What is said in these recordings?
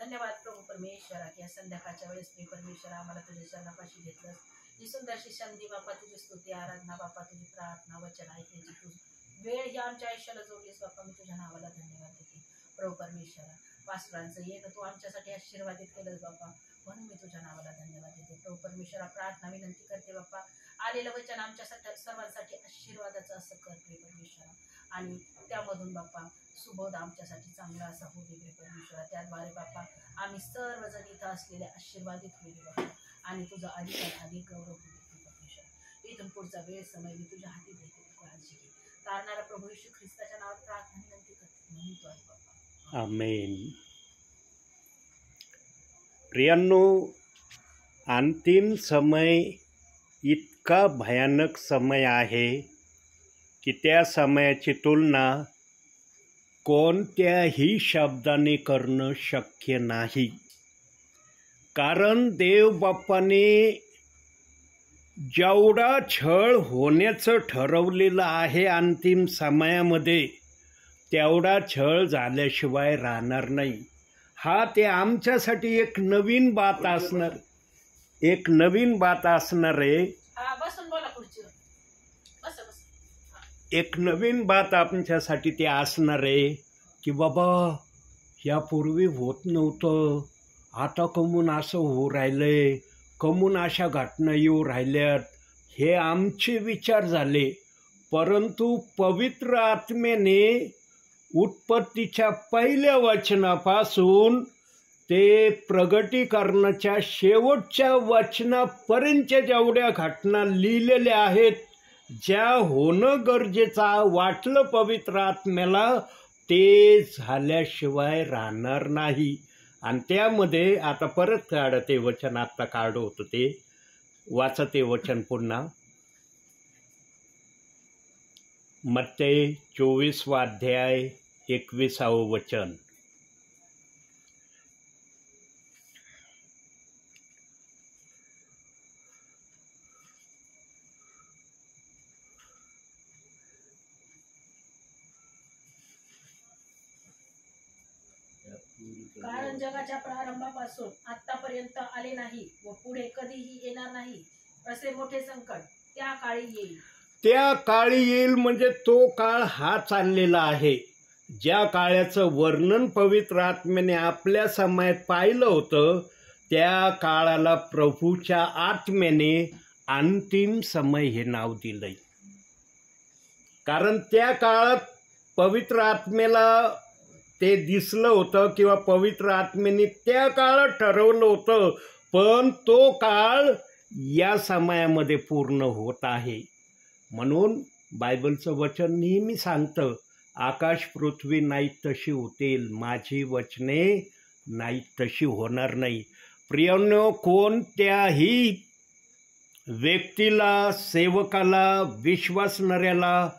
धन्यवाद प्रभू परमेश्वरा की या संध्याकाळच्या वेळेस मी परमेश्वरा आम्हाला तुझ्या चरणापाशी घेतलंस. ही सुंदरशी संधी बाप्पा, तुझी स्तुती आराधना बाप्पा, तुझी प्रार्थना वचन ऐकण्याची तू वेळ ही आमच्या आयुष्याला जोडलीस बाप्पा. मी तुझ्या नावाला धन्यवाद देते प्रभू परमेश्वरा. पास्टरांचं येणं तू आमच्यासाठी आशीर्वादित केलंस बाप्पा, म्हणून मी तुझ्या नावाला धन्यवाद देते प्रभू परमेश्वरा. प्रार्थना विनंती करते बाप्पा, आलेलं वचन आमच्यासाठी सर्वांसाठी आशीर्वादाचं असं कर प्रिय परमेश्वरा, आणि त्यामधून बाप्पा सुबोध आमच्यासाठी चांगला असा होऊ दे परमेश्वरा. त्याद्वारे बाप्पा आम्ही सर्वजण इथं असलेले आशीर्वादित होईल बाप्पा, आणि तुझा अधिक गौरव होऊ दे परमेश्वरा. इथून पुढचा वेळ समय मी तुझ्या हाती देते, तू काळजी घे. तारणारा प्रभू येशू ख्रिस्ताच्या नावात प्रार्थना विनंती करते, म्हणून तू आहे बाप्पा. आमेन. प्रियांनो, अंतिम समय इतका भयानक समय आहे की त्या समयाची तुलना कोणत्याही शब्दाने करणं शक्य नाही. कारण देव बाप्पाने जेवढा छळ होण्याचं ठरवलेलं आहे अंतिम समयामध्ये, तेवढा छळ झाल्याशिवाय राहणार नाही. हा ते आमच्यासाठी एक नवीन बात असणार, एक नवीन बात असणार आहे. एक नवीन बात आमच्यासाठी ते असणार आहे की बाबा यापूर्वी होत नव्हतं, आता कमून असं होऊ राहिलंय, कमून अशा घटना येऊ राहिल्यात, हे आमचे विचार झाले. परंतु पवित्र आत्म्याने उत्पत्तीच्या पहिल्या वचनापासून ते प्रगटीकरणाच्या शेवटच्या वचनापर्यंतच्या जेवढ्या घटना लिहिलेल्या आहेत, ज्या होणं गरजेचं वाटलं पवित्र आत्म्याला, ते झाल्याशिवाय राहणार नाही. आणि त्यामध्ये आता परत काढ ते वचन, आत्ता काढ होतं ते, वाचा ते वचन पुन्हा. मत्तई 24 अध्याय 21 वचन. कारण जगाच्या प्रारंभापासून आतापर्यंत आले नाही व पुढे कधीही येणार नाही असे मोठे संकट त्या काळी येईल. त्या काळी येईल म्हणजे तो काळ हा चाललेला आहे. ज्या काळाचं वर्णन पवित्र आत्म्याने आपल्या समयात पाहिलं होतं, त्या काळाला प्रभूच्या आत्म्याने अंतिम समय हे नाव दिलंय. कारण त्या काळात पवित्र आत्म्याला ते दिसलं होतं किंवा पवित्र आत्म्याने त्या काळात ठरवलं होतं, पण तो काळ या समयामध्ये पूर्ण होत आहे. म्हणून बायबलचं वचन नेहमी सांगतं, आकाश पृथ्वी नाहीत तशी होतील, माझी वचने नाहीत तशी होणार नाही. प्रियांनो, कोणत्याही व्यक्तीला, सेवकाला, विश्वासणाऱ्याला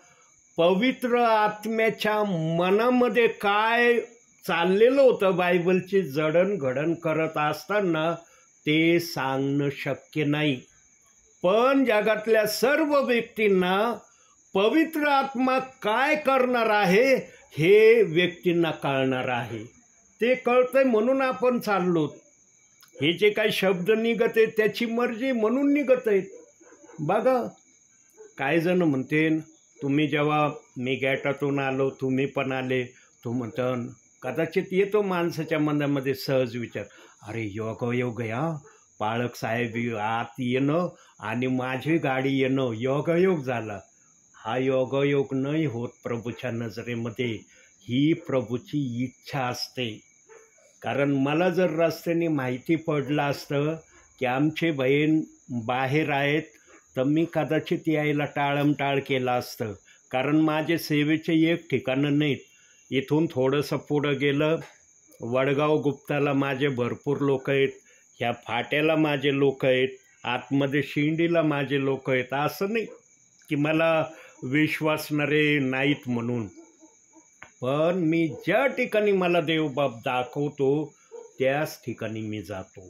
पवित्र आत्म्याच्या मनामध्ये काय चाललेलं होतं बायबलची जडणघडण करत असताना ते सांगणं शक्य नाही. पण जगातल्या सर्व व्यक्तींना पवित्र आत्मा काय करणार आहे हे व्यक्तींना कळणार आहे. ते कळतंय म्हणून आपण चाललो. हे जे काही शब्द निघत आहेत त्याची मर्जी म्हणून निघत आहेत. बघा, काय जण म्हणते, तुम्ही जेव्हा मी गॅटातून आलो, तुम्ही पण आले, तो म्हणतो, कदाचित येतो माणसाच्या मनामध्ये सहज विचार, अरे योगायोग या पाळक साहेब आत येणं आणि माझी गाडी येणं योगायोग झाला. हा योगायोग नाही होत प्रभूच्या नजरेमध्ये. ही प्रभूची इच्छा असते. कारण मला जर रस्त्याने माहिती पडलं असतं की आमचे बहीण बाहेर आहेत, तर मी कदाचित यायला टाळमटाळ केलं असतं. कारण माझे सेवेचे एक ठिकाणं नाहीत. इथून थोडंसं पुढं गेलं, वडगाव गुप्ताला माझे भरपूर लोक आहेत, ह्या फाट्याला माझे लोक आहेत, आतमध्ये शिंडीला माझे लोक आहेत. असं नाही की मला विश्वासणारे नाहीत म्हणून. पण मी ज्या ठिकाणी मला देवबाप दाखवतो त्याच ठिकाणी मी जातो,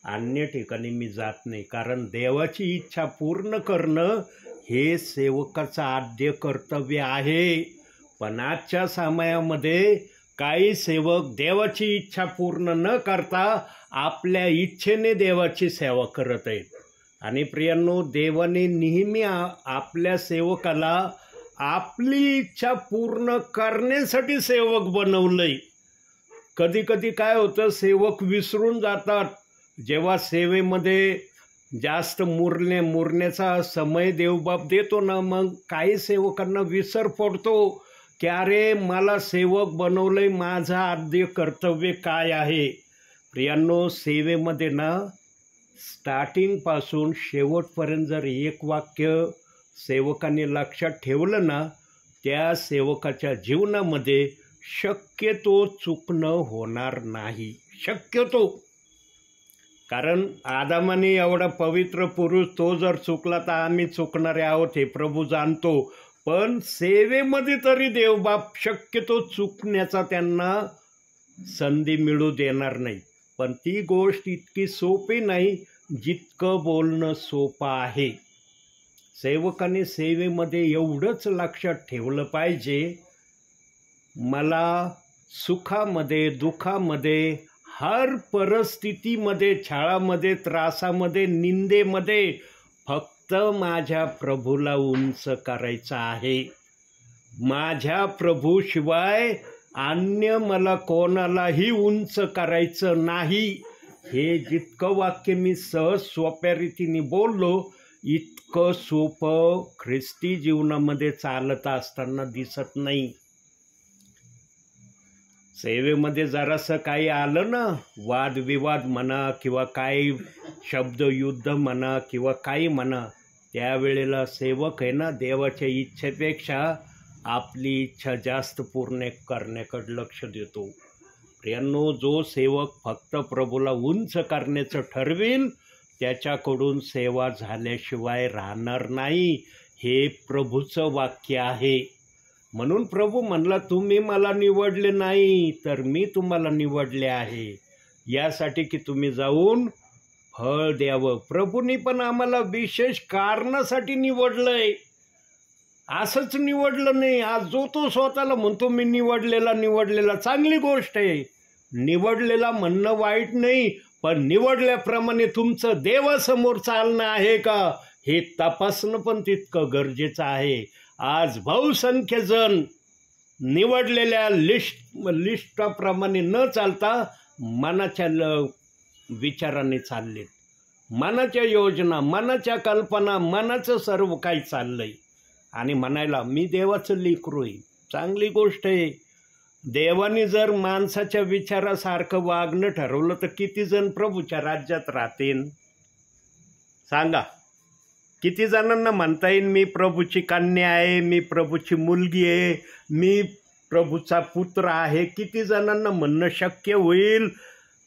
अन्य ठिकाणी मी जात नाही. कारण देवाची इच्छा पूर्ण करणं हे सेवकाचं आद्य कर्तव्य आहे. पण आजच्या समयामध्ये काही सेवक देवाची इच्छा पूर्ण न करता आपल्या इच्छेने देवाची सेवा करत आहेत. आणि प्रियांनो, देवाने नेहमी आपल्या सेवकाला आपली इच्छा पूर्ण करण्यासाठी सेवक बनवलंय. कधी कधी काय होतं, सेवक विसरून जातात. जेव्हा सेवेमध्ये जास्त मुरण्याचा समय देवबाप देतो ना, मग काही सेवकांना विसर पडतो की अरे मला सेवक बनवलंय, माझं आद्य कर्तव्य काय आहे. प्रियांनो, सेवेमध्ये ना स्टार्टिंगपासून शेवटपर्यंत जर एक वाक्य सेवकाने लक्षात ठेवलं ना, त्या सेवकाच्या जीवनामध्ये शक्यतो चुकणं होणार नाही. शक्यतो. कारण आदामाने एवढा पवित्र पुरुष तो जर चुकला तर आम्ही चुकणारे आहोत हे प्रभू जाणतो. पण सेवेमध्ये तरी देवबाप शक्यतो चुकण्याचा त्यांना संधी मिळू देणार नाही. पण ती गोष्ट इतकी सोपी नाही जितकं बोलणं सोपं आहे. सेवकाने सेवेमध्ये एवढंच लक्षात ठेवलं पाहिजे, मला सुखामध्ये दुःखामध्ये हर परिस्थितीमध्ये, छळामध्ये, त्रासामध्ये, निंदेमध्ये फक्त माझ्या प्रभूला उंच करायचं आहे. माझ्या प्रभूशिवाय अन्य मला कोणालाही उंच करायचं नाही. हे जितकं वाक्य मी सहज सोप्या रीतीने बोललो, इतकं सोपं ख्रिस्ती जीवनामध्ये चालत असताना दिसत नाही. सेवेमध्ये जरासं काही आलं ना, वादविवाद म्हणा किंवा काही शब्दयुद्ध म्हणा किंवा काही म्हणा, त्यावेळेला सेवक आहे ना, देवाच्या इच्छेपेक्षा आपली इच्छा जास्त पूर्ण करण्याकडे लक्ष देतो. प्रियांनो, जो सेवक फक्त प्रभूला उंच करण्याचं ठरवेल त्याच्याकडून सेवा झाल्याशिवाय राहणार नाही. हे प्रभूचं वाक्य आहे. म्हणून प्रभू म्हणला, तुम्ही मला निवडले नाही तर मी तुम्हाला निवडले आहे, यासाठी की तुम्ही जाऊन फळ द्यावं. प्रभूंनी पण आम्हाला विशेष कारणासाठी निवडलंय. असंच निवडलं नाही. आज जो तो स्वतःला म्हणतो मी निवडलेला, चांगली गोष्ट आहे. निवडलेला म्हणणं वाईट नाही, पण निवडल्याप्रमाणे तुमचं देवासमोर चालणं आहे का हे तपासणं पण तितकं गरजेचं आहे. आज बहुसंख्य जण निवडलेल्या लिस्टाप्रमाणे न चालता मनाच्या विचाराने चाललेत. मनाच्या योजना, मनाच्या कल्पना, मनाचं सर्व काही चाललंय. आणि म्हणायला मी देवाचं लेकरू आहे, चांगली गोष्ट आहे. देवाने जर माणसाच्या विचारासारखं वागणं ठरवलं तर किती जण प्रभूच्या राज्यात राहतील सांगा. किती जणांना म्हणता येईल मी प्रभूची कन्या आहे, मी प्रभूची मुलगी आहे, मी प्रभूचा पुत्र आहे. किती जणांना म्हणणं शक्य होईल?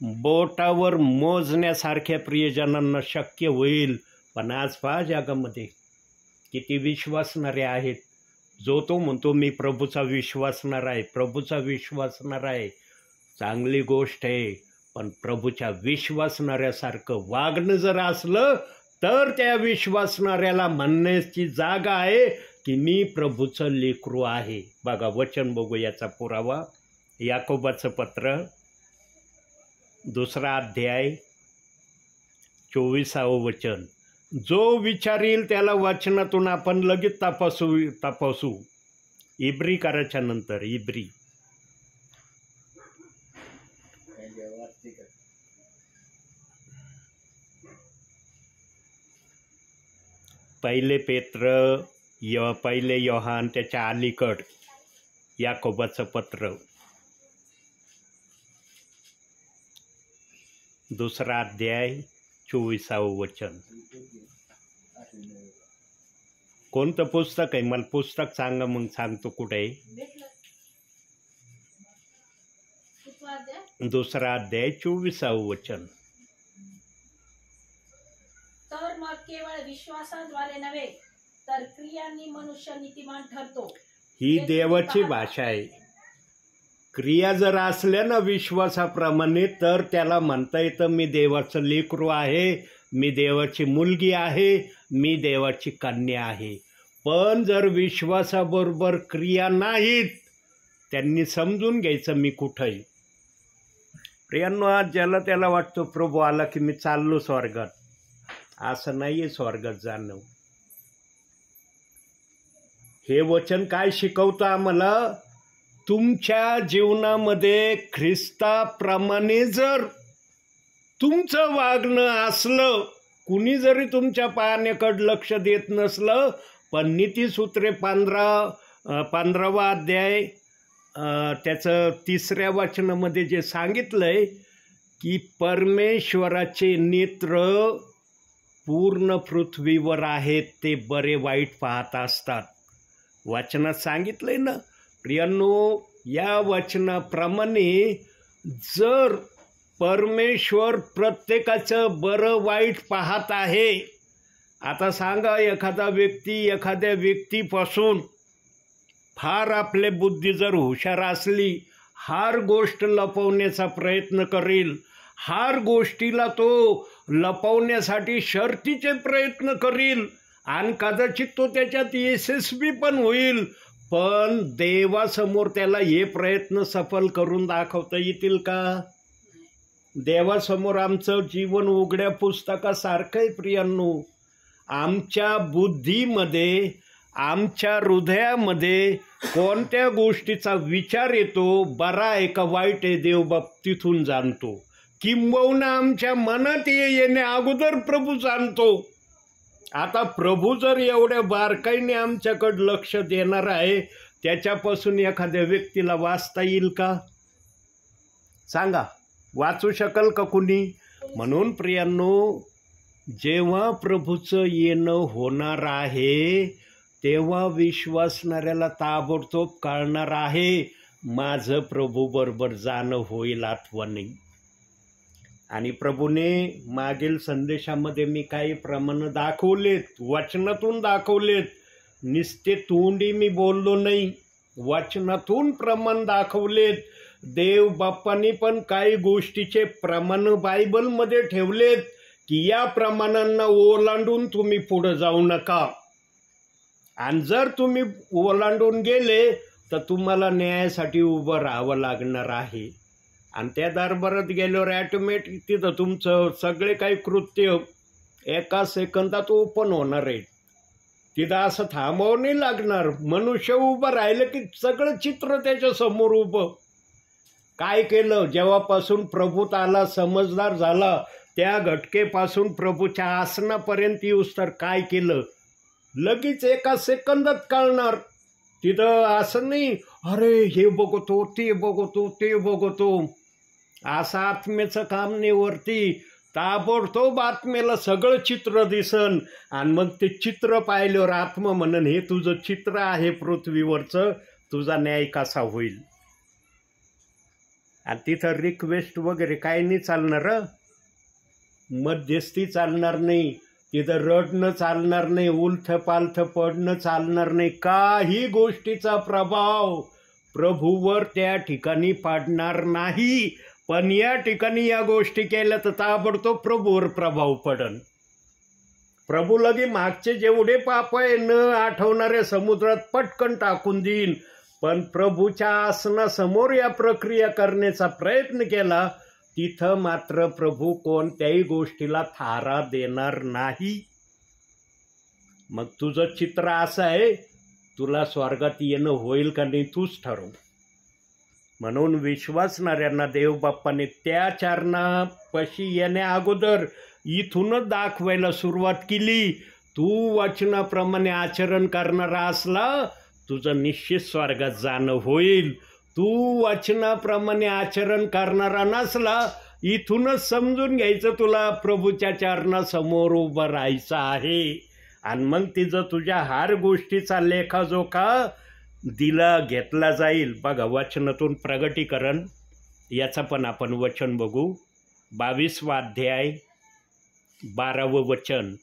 बोटावर मोजण्यासारख्या प्रियजनांना शक्य होईल. पण आज पहा जगामध्ये किती विश्वासणारे आहेत. जो तो म्हणतो मी प्रभूचा विश्वासणार आहे, प्रभूचा विश्वासणार आहे. चांगली गोष्ट आहे, पण प्रभूच्या विश्वासणाऱ्यासारखं वागणं जर असलं तर त्या विश्वासणाऱ्याला म्हणण्याची जागा आहे की मी प्रभूचं लेकरू आहे. बघा वचन बघू याचा पुरावा. याकोबाचं पत्र 2 अध्याय 24 वचन. जो विचारील त्याला वचनातून आपण लगेच तपासू. इब्री करायच्या नंतर इब्री. पहिले योहान त्याच्या अलीकड याकोबाचं पत्र 2 अध्याय 24 वचन. कोणतं पुस्तक आहे? मला पुस्तक सांगा, मग सांगतो कुठे आहे. 2 अध्याय 24 वचन. तर मग केवळ विश्वासाद्वारे नव्हे तर क्रियांनी मनुष्य नीतिमान ठरतो. ही देवाची भाषा आहे. क्रिया जर असल्या ना विश्वासाप्रमाणे तर त्याला म्हणता येतं मी देवाचं लेकरू आहे, मी देवाची मुलगी आहे, मी देवाची कन्या आहे. पण जर विश्वासाबरोबर क्रिया नाहीत त्यांनी समजून घ्यायचं मी कुठं आहे. प्रियांनो, आज ज्याला त्याला वाटतं प्रभू आला की मी चाललो स्वर्गात. असं नाही आहे स्वर्गात जाणं. हे वचन काय शिकवतं आम्हाला? तुमच्या जीवनामध्ये ख्रिस्ताप्रमाणे जर तुमचं वागणं असलं, कुणी जरी तुमच्या पाहण्याकडे लक्ष देत नसलं, पण नीतिसूत्रे 15वा अध्याय त्याचं 3ऱ्या वचनामध्ये जे सांगितलंय की परमेश्वराचे नेत्र पूर्ण पृथ्वीवर आहेत, ते बरे वाईट पाहत असतात. वचनात सांगितलंय ना प्रियांनो. या वचनाप्रमाणे जर परमेश्वर प्रत्येकाचं बरं वाईट पाहत आहे, आता सांगा एखादा व्यक्ती एखाद्या व्यक्तीपासून फार आपले बुद्धी जर हुशार असली, हर गोष्ट लपवण्याचा प्रयत्न करेल, हर गोष्टीला तो लपवण्यासाठी शर्तीचे प्रयत्न करील आणि कदाचित तो त्याच्यात यशस्वी पण होईल, पण देवासमोर त्याला हे प्रयत्न सफल करून दाखवता येतील का? देवासमोर आमचं जीवन उघड्या पुस्तकासारखं आहे प्रियांनो. आमच्या बुद्धीमध्ये, आमच्या हृदयामध्ये कोणत्या गोष्टीचा विचार येतो, बरा आहे का वाईट आहे, देवबाप तिथून जाणतो. किंबहुना आमच्या मनात येण्या अगोदर प्रभू जाणतो. आता प्रभू जर एवढ्या बारकाईने आमच्याकडे लक्ष देणार आहे, त्याच्यापासून एखाद्या व्यक्तीला वाचता येईल का? सांगा, वाचू शकाल का कुणी? म्हणून प्रियांनो, जेव्हा प्रभूचं येणं होणार आहे तेव्हा विश्वासणाऱ्याला ताबडतोब कळणार आहे, माझं प्रभू बरोबर जाणं होईल आठवणी. आणि प्रभूने मागील संदेशामध्ये मी काही प्रमाण दाखवलेत, वचनातून दाखवलेत. नुसते तोंडी मी बोललो नाही, वचनातून प्रमाण दाखवलेत. देव बाप्पांनी पण काही गोष्टीचे प्रमाण बायबलमध्ये ठेवलेत की या प्रमाणांना ओलांडून तुम्ही पुढे जाऊ नका. आणि जर तुम्ही ओलांडून गेले तर तुम्हाला न्यायासाठी उभं राहावं लागणार आहे. आणि त्या दरबारात गेल्यावर ॲटोमॅटिक तिथं तुमचं सगळे काही कृत्य एका सेकंदात ओपन होणार आहे. तिथं असं थांबावं नाही लागणार. मनुष्य उभं राहिलं की सगळं चित्र त्याच्यासमोर उभं. काय केलं जेव्हापासून प्रभूत आला, समजदार झाला, त्या घटकेपासून प्रभूच्या आसनापर्यंत येऊस तर काय केलं, लगेच एका सेकंदात कळणार. तिथं असं नाही अरे हे बघतो ते बघतो ते बघतो, असं आत्म्याचं काम नाही. वरती ताबडतोब आत्म्याला सगळं चित्र दिसन आणि मग ते चित्र पाहिल्यावर आत्मा म्हणन हे तुझं चित्र आहे पृथ्वीवरचं, तुझा न्याय कसा होईल. आणि तिथं रिक्वेस्ट वगैरे काही नाही चालणार, मध्यस्थी चालणार नाही, तिथं रडणं चालणार नाही, उलथ पालथ पडणं चालणार नाही. काही गोष्टीचा प्रभाव प्रभूवर त्या ठिकाणी पडणार नाही. पण या ठिकाणी या गोष्टी केल्या तर ताबडतोब प्रभूवर प्रभाव पडन. प्रभू लगे मागचे जेवढे पाप आहे न आठवणारे समुद्रात पटकन टाकून देईन. पण प्रभूच्या आसनासमोर या प्रक्रिया करण्याचा प्रयत्न केला, तिथं मात्र प्रभू कोणत्याही गोष्टीला थारा देणार नाही. मग तुझं चित्र असं आहे, तुला स्वर्गात येणं होईल का नाही तूच ठरव. म्हणून विश्वासणाऱ्यांना देवबाप्पाने त्या चरणापाशी येण्या अगोदर इथूनच दाखवायला सुरुवात केली. तू वचनाप्रमाणे आचरण करणारा असला तुझं निश्चित स्वर्गात जाणं होईल. तू वचनाप्रमाणे आचरण करणारा नसला, इथूनच समजून घ्यायचं तुला प्रभूच्या चरणासमोर उभं राहायचं आहे. आणि मग तिचं तुझ्या हर गोष्टीचा लेखाजोखा दिला घेतला जाईल. बघा वचनातून प्रगटीकरण याचं पण आपण वचन बघू. 22वा अध्याय 12वं वचन.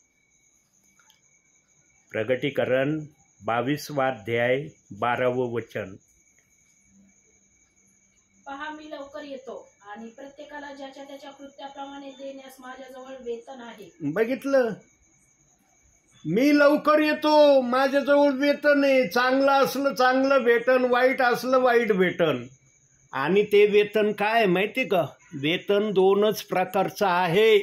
प्रगटीकरण 22वा अध्याय 12वं वचन. पहा मी लवकर येतो आणि प्रत्येकाला ज्याच्या त्याच्या कृत्याप्रमाणे देण्यास माझ्याजवळ वेतन आहे. बघितलं, मी लवकर येतो, माझ्याजवळ वेतन आहे, चांगलं असलं चांगलं भेटन, वाईट असलं वाईट भेटन. आणि ते वेतन काय माहिती का? वेतन दोनच प्रकारचं आहे.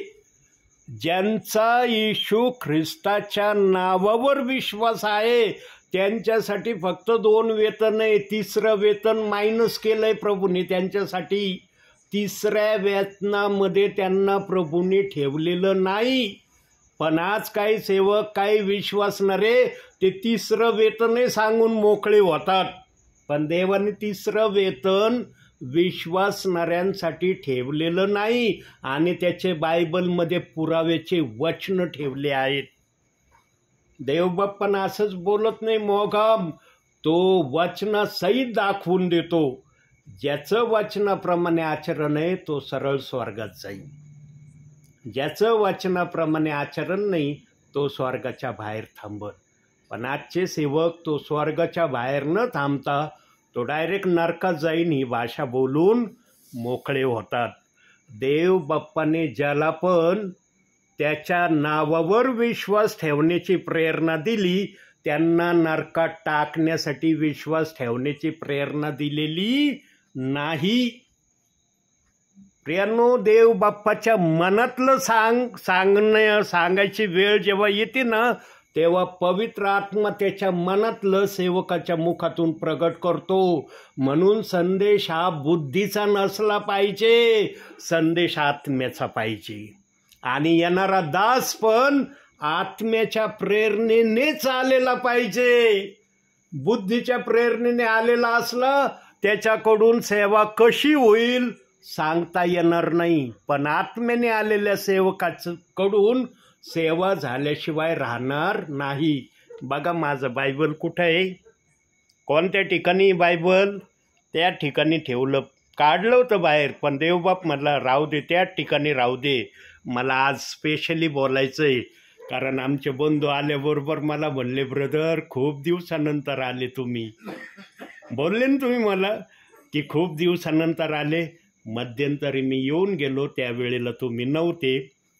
ज्यांचा येशू ख्रिस्ताच्या नावावर विश्वास आहे त्यांच्यासाठी फक्त 2 वेतन आहे. 3रं वेतन मायनस केलंय प्रभूने त्यांच्यासाठी. 3ऱ्या वेतनामध्ये त्यांना प्रभूने ठेवलेलं नाही. पण आज काही सेवक, काही विश्वासणारे ते 3रं वेतनही सांगून मोकळे होतात. पण देवाने 3रं वेतन विश्वासणाऱ्यांसाठी ठेवलेलं नाही आणि त्याचे बायबलमध्ये पुराव्याचे वचन ठेवले आहेत. देवबाप्पा असंच बोलत नाही मोघम, तो वचनासहित दाखवून देतो. ज्याचं वचनाप्रमाणे आचरण आहे तो सरळ स्वर्गात जाईल. ज्याचं वचनाप्रमाणे आचरण नाही तो स्वर्गाच्या बाहेर थांबत. पण आजचे सेवक तो स्वर्गाच्या बाहेर न थांबता तो डायरेक्ट नरकात जाईन ही भाषा बोलून मोकळे होतात. देव बाप्पाने ज्याला पण त्याच्या नावावर विश्वास ठेवण्याची प्रेरणा दिली त्यांना नरकात टाकण्यासाठी विश्वास ठेवण्याची प्रेरणा दिलेली नाही. प्रियांनो, देव बाप्पाच्या मनातलं सांगायची वेळ जेव्हा येते ना तेव्हा पवित्र आत्मा त्याच्या मनातलं सेवकाच्या मुखातून प्रगट करतो. म्हणून संदेश हा बुद्धीचा नसला पाहिजे, संदेश आत्म्याचा पाहिजे. आणि येणारा दास पण आत्म्याच्या प्रेरणेनेच आलेला पाहिजे. बुद्धीच्या प्रेरणेने आलेला असला त्याच्याकडून सेवा कशी होईल सांगता येणार नाही. पण आत्म्याने आलेल्या सेवकाकडून सेवा झाल्याशिवाय राहणार नाही. बघा माझं बायबल कुठं आहे, कोणत्या ठिकाणी बायबल, त्या ठिकाणी ठेवलं, काढलं होतं बाहेर. पण देवबाप म्हटला राहू दे, त्याच ठिकाणी राहू दे. मला आज स्पेशली बोलायचं आहे कारण आमचे बंधू आल्याबरोबर मला म्हणले, ब्रदर खूप दिवसानंतर आले तुम्ही. बोलले ना तुम्ही मला की खूप दिवसानंतर आले. मध्यंतरी मी येऊन गेलो, त्यावेळेला तुम्ही नव्हते.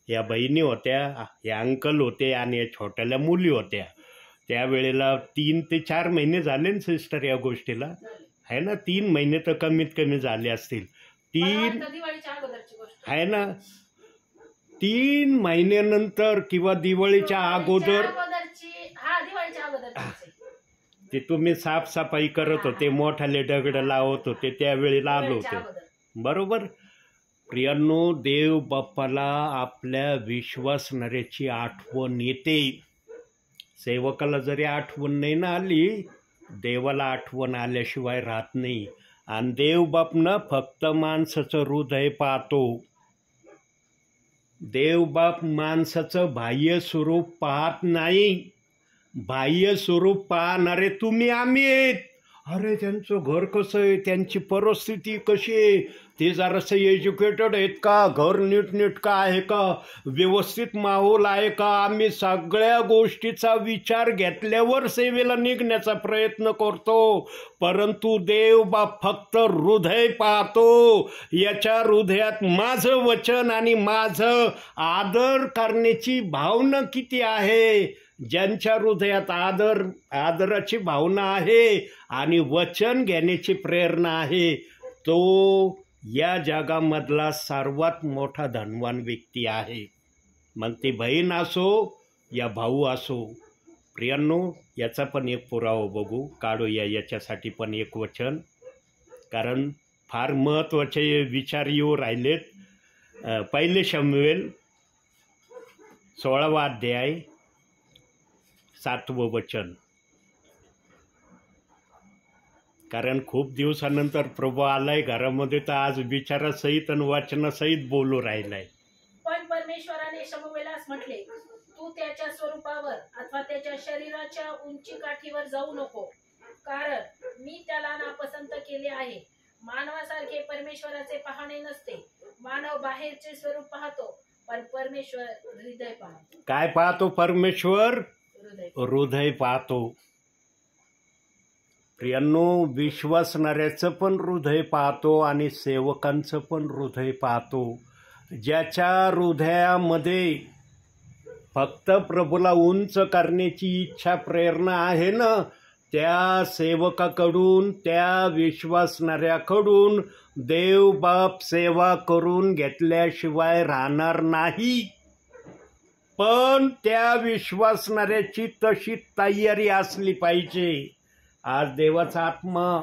या बहिणी होत्या, या अंकल होते आणि या छोट्याल्या मुली होत्या. त्यावेळेला 3 ते 4 महिने झाले ना सिस्टर या गोष्टीला, आहे ना? 3 महिने तर कमीत कमी झाले असतील. 3 आहे ना, 3 महिन्यानंतर किंवा दिवाळीच्या अगोदर ते तुम्ही साफसफाई करत होते, मोठाले दगड लावत होते, त्यावेळेला आलो होते बरोबर. प्रियांनो, देव बाप्पाला आपल्या विश्वासणाऱ्याची आठवण येते. सेवकाला जरी आठवण नाही ना आली, देवाला आठवण आल्याशिवाय राहत नाही. आणि देव बापनं फक्त माणसाचं हृदय पाहतो. देवबाप माणसाचं बाह्य स्वरूप पाहत नाही. बाह्य स्वरूप पाहणारे तुम्ही आम्ही आहेत. अरे त्यांचं घर कसं आहे, त्यांची परिस्थिती कशी आहे, ते जरासं एज्युकेटेड आहेत का, घर नीटनेटकं आहे का, व्यवस्थित माहोल आहे का, आम्ही सगळ्या गोष्टीचा विचार घेतल्यावर सेवेला निघण्याचा प्रयत्न करतो. परंतु देवबाप फक्त हृदय पाहतो. याच्या हृदयात माझं वचन आणि माझं आदर करण्याची भावना किती आहे. ज्यांच्या हृदयात आदराची भावना आहे आणि वचन घेण्याची प्रेरणा आहे तो या जगामधला सर्वात मोठा धनवान व्यक्ती आहे. मग ती बहीण असो या भाऊ असो. प्रियांनो, याचा पण एक पुरावा बघू, काढूया याच्यासाठी पण एक वचन, कारण फार महत्त्वाचे विचार येऊ राहिलेत. 1 शमूएल 16वा अध्याय 7वं वचन. कारण खूप दिवसानंतर प्रभू आलाय घरामध्ये, तर आज विचारासहित आणि वचनासहित बोलू राहिलाय. पण परमेश्वराने शमूएलास म्हटले, तू त्याच्या स्वरूपावर अथवा त्याच्या शरीराच्या उंची काठीवर जाऊ नको, कारण मी त्याला नापसंत केले आहे. मानवासारखे परमेश्वराचे पाहणे नसते. मानव बाहेरचे स्वरूप पाहतो, पण परमेश्वर हृदय पाहतो. काय पाहतो परमेश्वर? हृदय पाहतो. प्रियांनो, विश्वासणाऱ्याचं पण हृदय पाहतो आणि सेवकांचं पण हृदय पाहतो. ज्याच्या हृदयामध्ये फक्त प्रभूला उंच करण्याची इच्छा प्रेरणा आहे ना, त्या सेवकाकडून, त्या विश्वासणाऱ्याकडून देव बाप सेवा करून घेतल्याशिवाय राहणार नाही. पण त्या विश्वासणाऱ्याची तशी तयारी असली पाहिजे. आज देवाचा आत्मा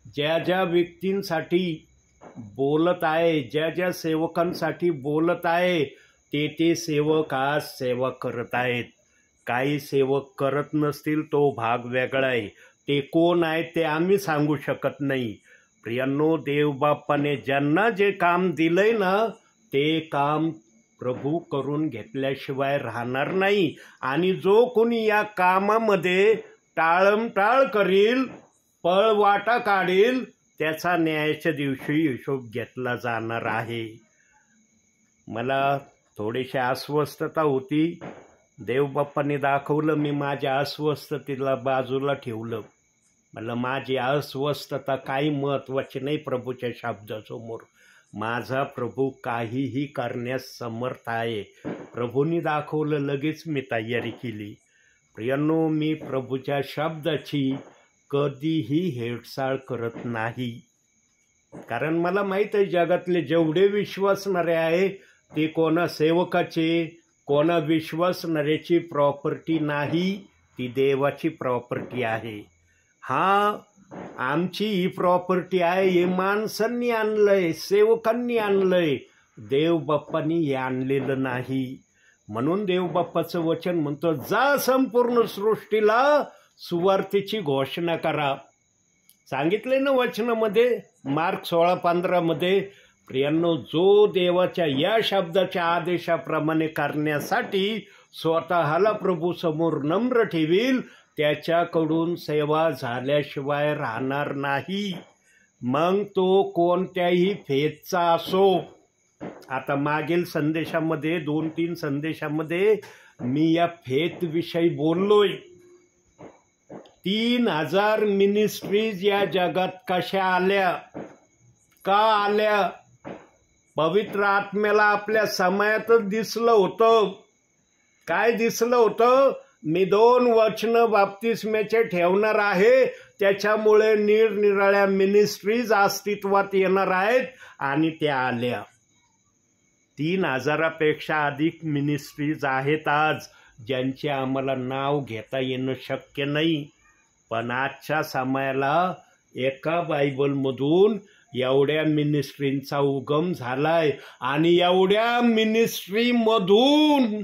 ज्या ज्या व्यक्तींसाठी बोलत आहे, ज्या ज्या सेवकांसाठी बोलत आहे, ते सेवक आज सेवा करत आहेत. काही सेवक करत नसतील तो भाग वेगळा आहे. ते कोण आहेत ते आम्ही सांगू शकत नाही. प्रियांनो, देवबापाने ज्यांना जे काम दिलंय ना, ते काम प्रभू करून घेतल्याशिवाय राहणार नाही. आणि जो कोणी या कामामध्ये टाळमटाळ करील, पळवाटा काढील, त्याचा न्यायाच्या दिवशी हिशोब घेतला जाणार आहे. मला थोडीशी अस्वस्थता होती. देवबाप्पांनी दाखवलं, मी माझ्या अस्वस्थतेला बाजूला ठेवलं. मला माझी अस्वस्थता काही महत्त्वाची नाही प्रभूच्या शब्दासमोर. माझा प्रभू काहीही करण्यास समर्थ आहे. प्रभूंनी दाखवलं, लगेच मी तयारी केली. प्रियांनो, मी प्रभूच्या शब्दाची कधीही हेळसाळ करत नाही. कारण मला माहीत आहे जगातले जेवढे विश्वासणारे आहे ते कोणा सेवकाचे, कोणा विश्वासणाऱ्याची प्रॉपर्टी नाही, ती देवाची प्रॉपर्टी आहे. हा आमची ही प्रॉपर्टी आहे. हे माणसांनी आणलंय, सेवकांनी आणलंय, देवबाप्पांनी हे आणलेलं नाही. म्हणून देवबाप्पाचं वचन म्हणतो, जा संपूर्ण सृष्टीला सुवार्तेची घोषणा करा. सांगितले ना वचनामध्ये, मार्क 16:15 प्रियांनो, जो देवाच्या या शब्दाच्या आदेशाप्रमाणे करण्यासाठी स्वतःला प्रभू समोर नम्र ठेवील, त्याच्याकडून सेवा झाल्याशिवाय राहणार नाही. मग तो कोणत्याही फेजचा असो. आता मागील संदेशामध्ये 2-3 संदेशामध्ये मी या फेजविषयी बोललोय. 3000 मिनिस्ट्रीज या जगात कशा आल्या, का आल्या? पवित्र आत्म्याला आपल्या समयातच दिसलं होतं. काय दिसलं होतं? मी 2 वचनं बाप्तिस्म्याचे ठेवणार आहे, त्याच्यामुळे निरनिराळ्या मिनिस्ट्रीज अस्तित्वात येणार आहेत. आणि त्या आल्या. 3000पेक्षा अधिक मिनिस्ट्रीज आहेत आज, ज्यांचे आम्हाला नाव घेता येणं शक्य नाही. पण आजच्या समयाला एका बायबलमधून एवढ्या मिनिस्ट्रींचा उगम झालाय. आणि एवढ्या मिनिस्ट्रीमधून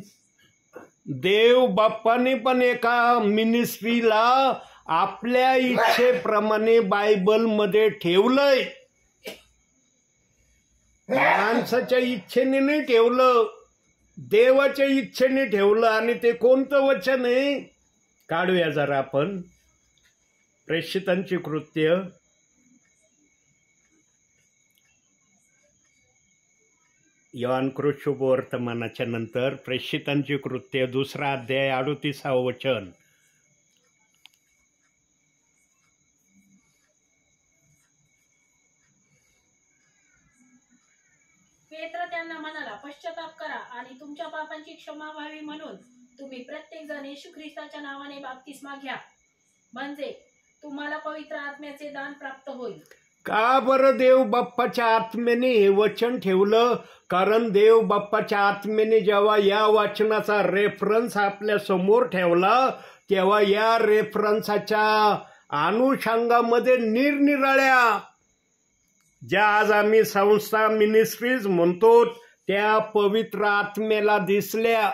देव बाप्पाने पण एका मिनिस्ट्रीला आपल्या इच्छेप्रमाणे बायबलमध्ये ठेवलंय. माणसाच्या इच्छेने नाही ठेवलं, देवाच्या इच्छेने ठेवलं. आणि ते कोणतं वचन आहे? काढूया जरा आपण. प्रेषितांची कृत्य योहानकृत शुभवर्तमानाच्या नंतर प्रेषितांची कृत्य 2 अध्याय 38 वचन. पेत्र त्यांना म्हणाला, पश्चाताप करा आणि तुमच्या पापांची क्षमा व्हावी म्हणून तुम्ही प्रत्येक जण येशू ख्रिस्ताच्या नावाने बाप्तिस्मा घ्या, म्हणजे तुम्हाला पवित्र आत्म्याचे दान प्राप्त होईल. का बरं देव बाप्पाच्या आत्म्याने हे वचन ठेवलं? कारण देव बाप्पाच्या आत्म्याने जेव्हा या वचनाचा रेफरन्स आपल्या समोर ठेवला, तेव्हा या रेफरन्साच्या अनुषंगामध्ये निरनिराळ्या ज्या आज आम्ही संस्था मिनिस्ट्रीज म्हणतो, त्या पवित्र आत्म्याला दिसल्या.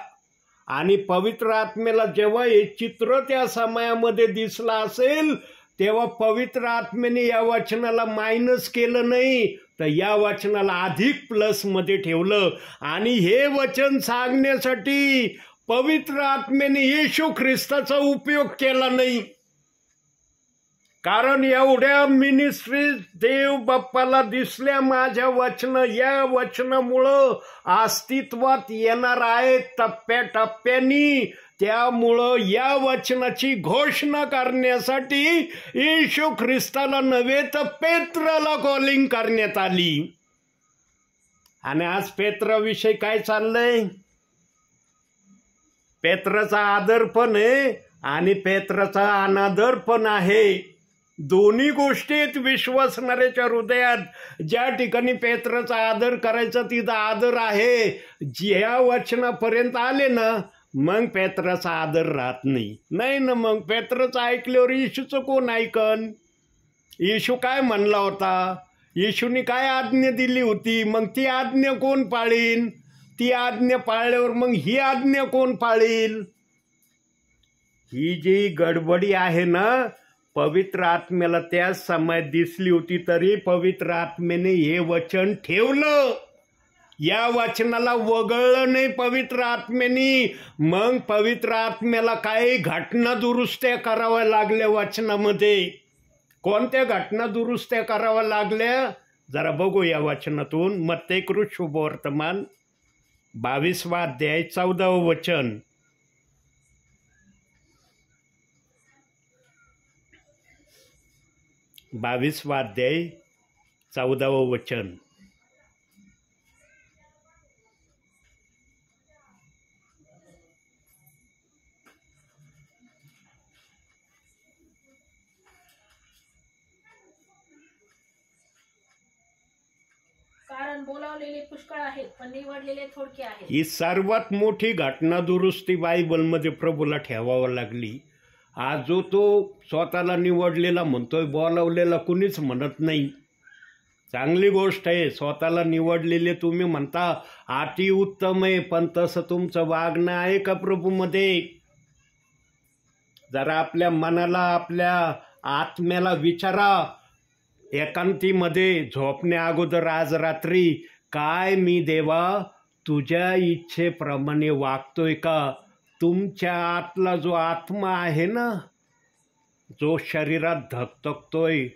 आणि पवित्र आत्म्याला जेव्हा हे चित्र त्या समयामध्ये दिसलं असेल, तेव्हा पवित्र आत्म्याने या वचनाला मायनस केलं नाही, तर या वचनाला अधिक प्लसमध्ये ठेवलं. आणि हे वचन सांगण्यासाठी पवित्र आत्म्याने येशू ख्रिस्ताचा उपयोग केला नाही. कारण एवढ्या मिनिस्ट्रीज देव बाप्पाला दिसल्या माझ्या वचन, या वचनामुळं अस्तित्वात येणार आहेत टप्प्याटप्प्यानी. त्यामुळं या वचनाची घोषणा करण्यासाठी येशू ख्रिस्ताला नव्हे तर पेत्राला कॉलिंग करण्यात आली. आणि आज पेत्राविषयी काय चाललंय? पेत्राचा आदर पण आहे आणि पेत्राचा अनादर पण आहे. दोन्ही गोष्टी आहेत विश्वासणाऱ्याच्या हृदयात. ज्या ठिकाणी पेत्राचा आदर करायचा तिथं आदर आहे. ज्या वचनापर्यंत आले ना मग पेत्राचा आदर राहत नाही. नाही ना, मग पेत्राचं ऐकल्यावर येशूचं कोण ऐकन? येशू काय म्हणला होता? येशूने काय आज्ञा दिली होती? मग ती आज्ञा कोण पाळीन? ती आज्ञा पाळल्यावर मग ही आज्ञा कोण पाळील? ही जी गडबडी आहे ना, पवित्र आत्म्याला त्या समयात दिसली होती, तरी पवित्र आत्म्याने हे वचन ठेवलं. या वचनाला वगळलं नाही पवित्र आत्म्याने. मग पवित्र आत्म्याला काही घटना दुरुस्त्या कराव्या लागल्या वचनामध्ये. कोणत्या घटना दुरुस्त्या कराव्या लागल्या जरा बघू या वचनातून. मत्ते कृत शुभवर्तमान 22वा अध्याय 14वं वचन. अध्याय 14वं वचन. कारण बोलावलेले पुष्कळ आहेत पण निवडलेले थोडके आहेत. ही सर्वात मोठी घटना दुरुस्ती बायबलमध्ये प्रभूला ठेवावं लागली. आज जो तो स्वतःला निवडलेला म्हणतोय, बोलावलेला कुणीच म्हणत नाही. चांगली गोष्ट आहे, स्वतःला निवडलेले तुम्ही म्हणता, अति उत्तम आहे. पण तसं तुमचं वागणं आहे का प्रभूमध्ये? जरा आपल्या मनाला, आपल्या आत्म्याला विचारा. एकांतीमध्ये झोपण्या अगोदर आज रात्री, काय मी देवा तुझ्या इच्छेप्रमाणे वागतोय का? तुमच्या आतला जो आत्मा आहे ना, जो शरीरात धकधकतोय,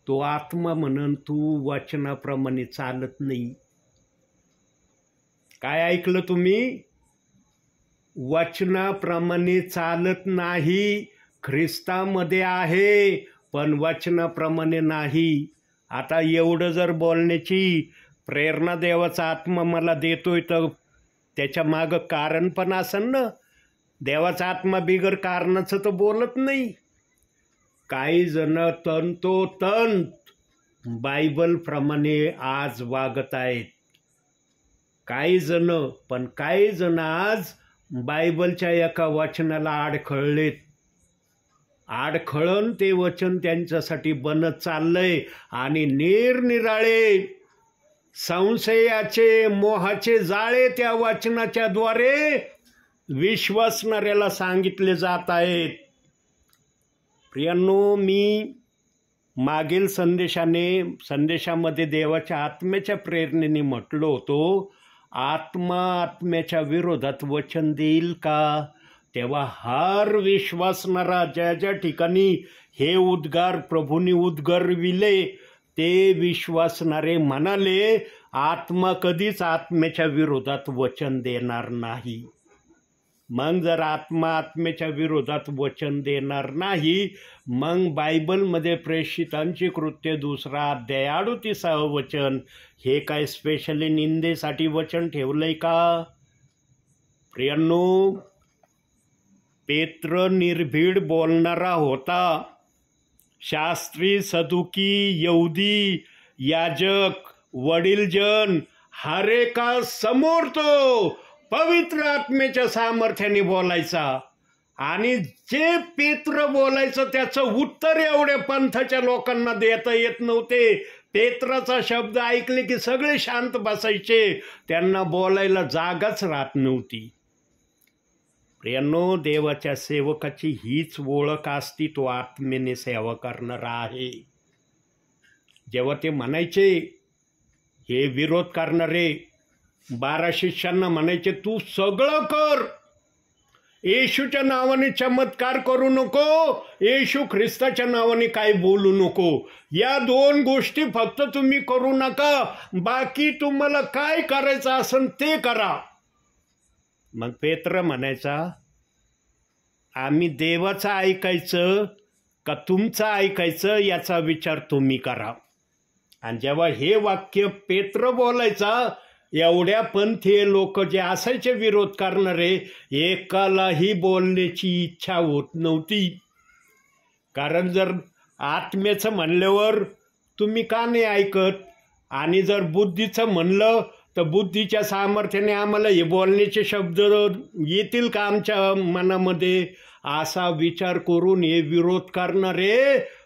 तो आत्मा म्हणून तू वचनाप्रमाणे चालत नाही. काय ऐकलं तुम्ही? वचनाप्रमाणे चालत नाही. ख्रिस्तामध्ये आहे पण वचनाप्रमाणे नाही. आता एवढं जर बोलण्याची प्रेरणा देवाचा आत्मा मला देतोय तर त्याच्या मागं कारण पण असेल ना. देवाचा आत्मा बिगर कारणाचं तर बोलत नाही. काही जण तंतोतंत बायबलप्रमाणे आज वागत आहेत. काही जण आज बायबलच्या एका वचनाला आडखळलेत. आडखळण ते वचन त्यांच्यासाठी बनत चाललंय आणि निरनिराळे संशयाचे, मोहाचे जाळे त्या वचनाच्या द्वारे विश्वासणाऱ्याला सांगितले जात आहेत. प्रियांनो, मी मागील संदेशामध्ये देवाच्या आत्म्याच्या प्रेरणेने म्हटलो होतो, आत्मा आत्म्याच्या विरोधात वचन देईल का? तेव्हा हर विश्वासणारा ज्या ज्या ठिकाणी हे उद्गार प्रभूंनी उद्गरविले ते विश्वासणारे म्हणाले, आत्मा कधीच आत्म्याच्या विरोधात वचन देणार नाही. मग जर आत्मा आत्म्याच्या विरोधात वचन देणार नाही, मग बायबलमध्ये प्रेषितांची कृत्य 2 अध्याय 38 वचन हे काय स्पेशली निंदेसाठी वचन ठेवलंय का? प्रियांनो, पेत्र निर्भीड बोलणारा होता. शास्त्री, सदुकी, यहुदी, याजक, वडीलजन हर एका समोर तो पवित्र आत्म्याच्या सामर्थ्याने बोलायचा. आणि जे पेत्र बोलायचं त्याचं उत्तर एवढ्या पंथाच्या लोकांना देता येत नव्हते. पेत्राचा शब्द ऐकले की सगळे शांत बसायचे, त्यांना बोलायला जागाच राहत नव्हती. प्रियांनो, देवाच्या सेवकाची हीच ओळख असती, तो आत्म्याने सेवा करणारा आहे. जेव्हा ते म्हणायचे, हे विरोध करणारे 12 शिष्यांना म्हणायचे, तू सगळं कर, येशूच्या नावाने चमत्कार करू नको, येशू ख्रिस्ताच्या नावाने काही बोलू नको, या 2 गोष्टी फक्त तुम्ही करू नका, बाकी तुम्हाला काय करायचं असेल ते करा. मग पेत्र म्हणायचा, आम्ही देवाचं ऐकायचं का तुमचं ऐकायचं याचा विचार तुम्ही करा. आणि जेव्हा हे वाक्य पेत्र बोलायचा एवढ्या पंथीय लोक जे असायचे विरोध करणारे, एकालाही बोलण्याची इच्छा होत नव्हती. कारण जर आत्म्याचं म्हणल्यावर तुम्ही का नाही ऐकत, आणि जर बुद्धीचं म्हणलं तर बुद्धीच्या सामर्थ्याने आम्हाला हे बोलण्याचे शब्द येतील का आमच्या मनामध्ये, असा विचार करून हे विरोध करणारे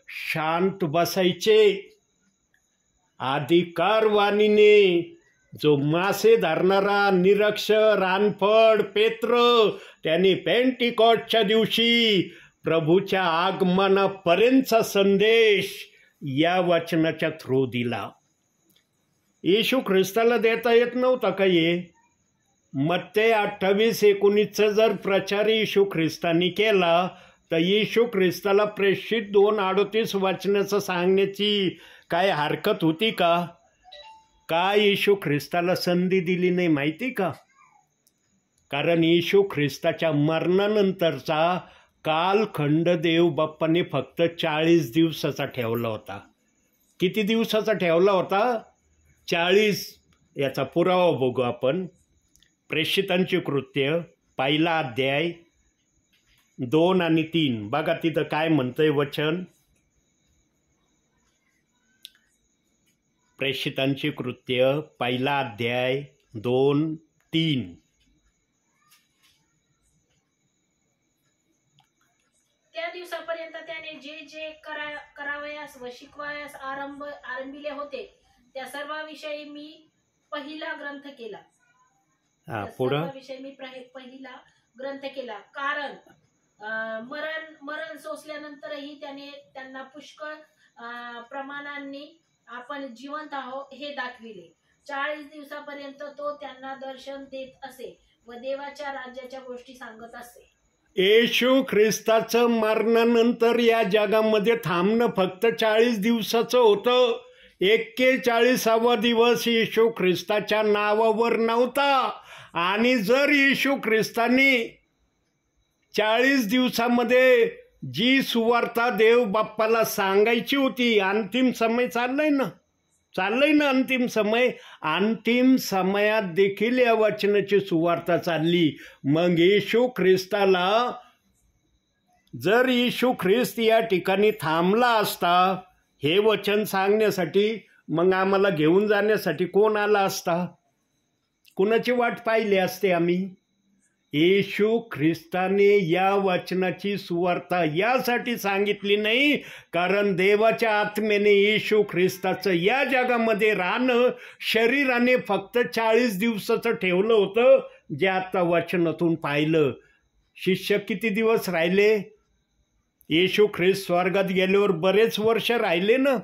शांत बसायचे. अधिकारवाणीने जो मासे धरणारा निरक्षर रानफड पेत्र, त्यांनी पेंटिकॉस्टच्या दिवशी प्रभूच्या आगमनापर्यंतचा संदेश या वचनाच्या थ्रू दिला. येशू ख्रिस्ताला देता येत नव्हता का हे? मत्ते 28:19 जर प्रचार येशू ख्रिस्तानी केला तर येशू ख्रिस्ताला प्रेषित 2:38 वचनाचं सांगण्याची काय हरकत होती का? का येशू ख्रिस्ताला संधी दिली नाही माहिती का? कारण येशू ख्रिस्ताच्या मरणानंतरचा कालखंड देव बाप्पाने फक्त 40 दिवसाचा ठेवला होता. किती दिवसाचा ठेवला होता? 40. याचा पुरावा बघू आपण. प्रेषितांची कृत्य 1 अध्याय 2 आणि 3. बघा तिथं काय म्हणतंय वचन. प्रेषितांची कृत्य 1 अध्याय 2-3. त्या दिवसापर्यंत त्याने जे जे करावयास व शिकवायास आरंभिले होते त्या सर्वाविषयी मी पहिला ग्रंथ केला. पहिला ग्रंथ केला. कारण मरण सोसल्यानंतरही त्याने त्यांना पुष्कळ प्रमाणांनी आपण जिवंत आहोत हे दाखविले. 40 दिवसापर्यंत तो त्यांना दर्शन देत असे व देवाच्या राज्याच्या गोष्टी सांगत असे. येशू ख्रिस्ताचं मरणानंतर या जगामध्ये थांबणं फक्त 40 दिवसाचं होतं. 41वा दिवस येशू ख्रिस्ताच्या नावावर नव्हता. आणि जर येशू ख्रिस्तानी 40 दिवसामध्ये जी सुवार्ता देव बाप्पाला सांगायची होती, अंतिम समय चाललंय ना अंतिम समय. अंतिम समयात देखील या वचनाची सुवार्ता चालली. मग येशू ख्रिस्ताला जर येशू ख्रिस्त या ठिकाणी थांबला असता हे वचन सांगण्यासाठी, मग आम्हाला घेऊन जाण्यासाठी कोण आला असता? कुणाची वाट पाहिली असते आम्ही? येशू ख्रिस्ताने या वचनाची सुवार्ता यासाठी सांगितली नाही कारण देवाच्या आत्म्याने येशू ख्रिस्ताचं या जगामध्ये राहणं शरीराने फक्त 40 दिवसाचं ठेवलं होतं, जे आता वचनातून पाहिलं. शिष्य किती दिवस राहिले? येशू ख्रिस्त स्वर्गात गेल्यावर बरेच वर्ष राहिले ना.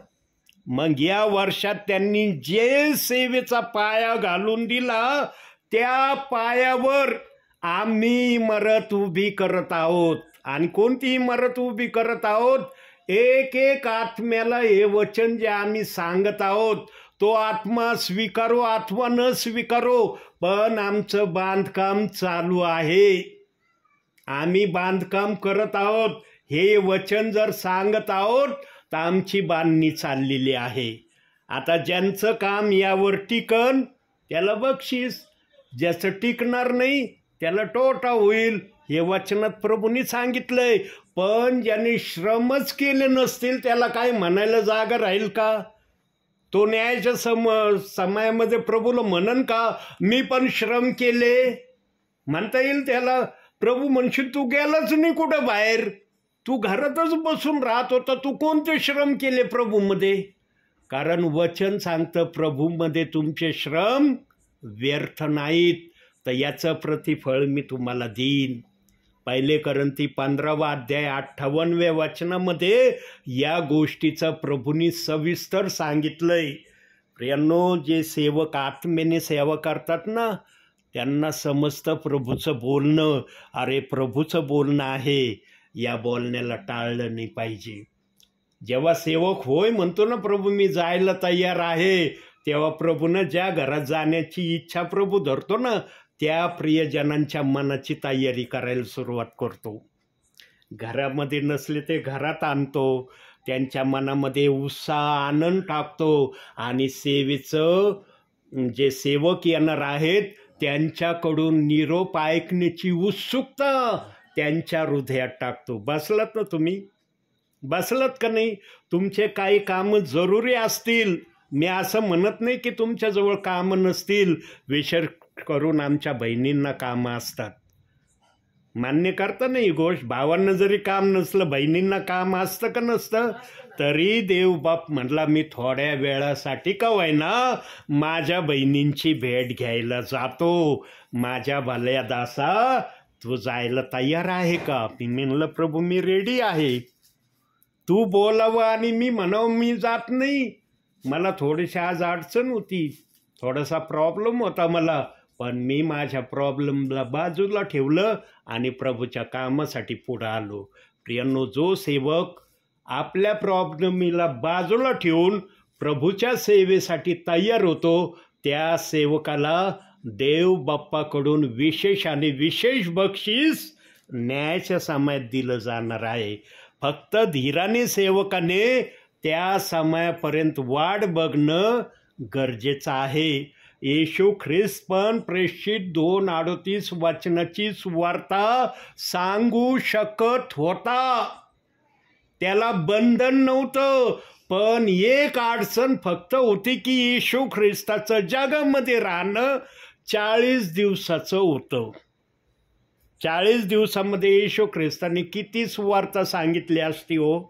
मग या वर्षात त्यांनी जे सेवेचा पाया घालून दिला त्या पायावर आम्ही इमारत उभी करत आहोत. आणि कोणती इमारत उभी करत आहोत? एक एक आत्म्याला हे वचन जे आम्ही सांगत आहोत तो आत्मा स्वीकारो अथवा न स्वीकारो, पण आमचं बांधकाम चालू आहे. आम्ही बांधकाम करत आहोत. हे वचन जर सांगत आहोत तर आमची बांधणी चाललेली आहे. आता ज्यांचं काम यावर टिकन त्याला बक्षीस, ज्याचं टिकणार नाही त्याला तोटा होईल, हे वचनात प्रभूंनी सांगितलंय. पण ज्यांनी श्रमच केले नसतील त्याला काय म्हणायला जागा राहील का? तो न्यायाच्या समयामध्ये प्रभूला म्हणन का मी पण श्रम केले? म्हणता येईल त्याला? प्रभू म्हणशील तू गेलाच नाही कुठं बाहेर, तू घरातच बसून राहत होता, तू कोणते श्रम केले प्रभूमध्ये? कारण वचन सांगतं प्रभूमध्ये तुमचे श्रम व्यर्थ नाहीत, तर याचं प्रतिफळ मी तुम्हाला देईन. 1 कोरिंथी 15 अध्याय 58व्या वचनामध्ये या गोष्टीचं प्रभूंनी सविस्तर सांगितलंय. प्रियांनो, जे सेवक आत्मेने सेवा करतात ना त्यांना समजतं प्रभूचं बोलणं. अरे प्रभूचं बोलणं आहे, या बोलण्याला टाळलं नाही पाहिजे. जेव्हा सेवक होय म्हणतो ना प्रभू मी जायला तयार आहे, तेव्हा प्रभूनं ज्या घरात जाण्याची इच्छा प्रभू धरतो ना त्या प्रियजनांच्या मनाची तयारी करायला सुरुवात करतो. घरामध्ये नसले ते घरात आणतो, त्यांच्या मनामध्ये उत्साह आनंद टाकतो आणि सेवेचं जे सेवक येणार आहेत त्यांच्याकडून निरोप ऐकण्याची उत्सुकता त्यांच्या हृदयात टाकतो. बसलात ना तुम्ही? बसलात का नाही? तुमचे काही कामं जरुरी असतील, मी असं म्हणत नाही की तुमच्याजवळ कामं नसतील. विशेष करून आमच्या बहिणींना कामं असतात, मान्य करता नाही गोष्ट. भावांना जरी काम नसलं, बहिणींना काम असतं का नसतं? तरी देवबाप म्हणला मी थोड्या वेळासाठी का होईना माझ्या बहिणींची भेट घ्यायला जातो. माझ्या भल्या दासा, तू जायला तयार आहे का? मी म्हणलं प्रभू मी रेडी आहे. तू बोलावं आणि मी म्हणावं मी जात नाही. मला थोडीशी आज अडचण होती, थोडासा प्रॉब्लेम होता मला, पण मी माझ्या प्रॉब्लेमला बाजूला ठेवलं आणि प्रभूच्या कामासाठी पुढं आलो. प्रियांनो, जो सेवक आपल्या प्रॉब्लेमीला बाजूला ठेवून प्रभूच्या सेवेसाठी तयार होतो त्या सेवकाला देव बाप्पाकडून विशेष आणि विशेष बक्षीस न्यायाच्या समयात दिलं जाणार आहे. फक्त धीराने सेवकाने त्या समयापर्यंत वाट बघणं गरजेचं आहे. येशू ख्रिस्त पण प्रेषित 2:38 वचनाची सुवार्ता सांगू शकत होता. त्याला बंधन नव्हतं, पण एक अडचण फक्त होती की येशू ख्रिस्ताचं जगामध्ये राहणं 40 दिवसाचं होतं. 40 दिवसामध्ये येशू ख्रिस्ताने किती सुवार्ता सांगितली असती हो?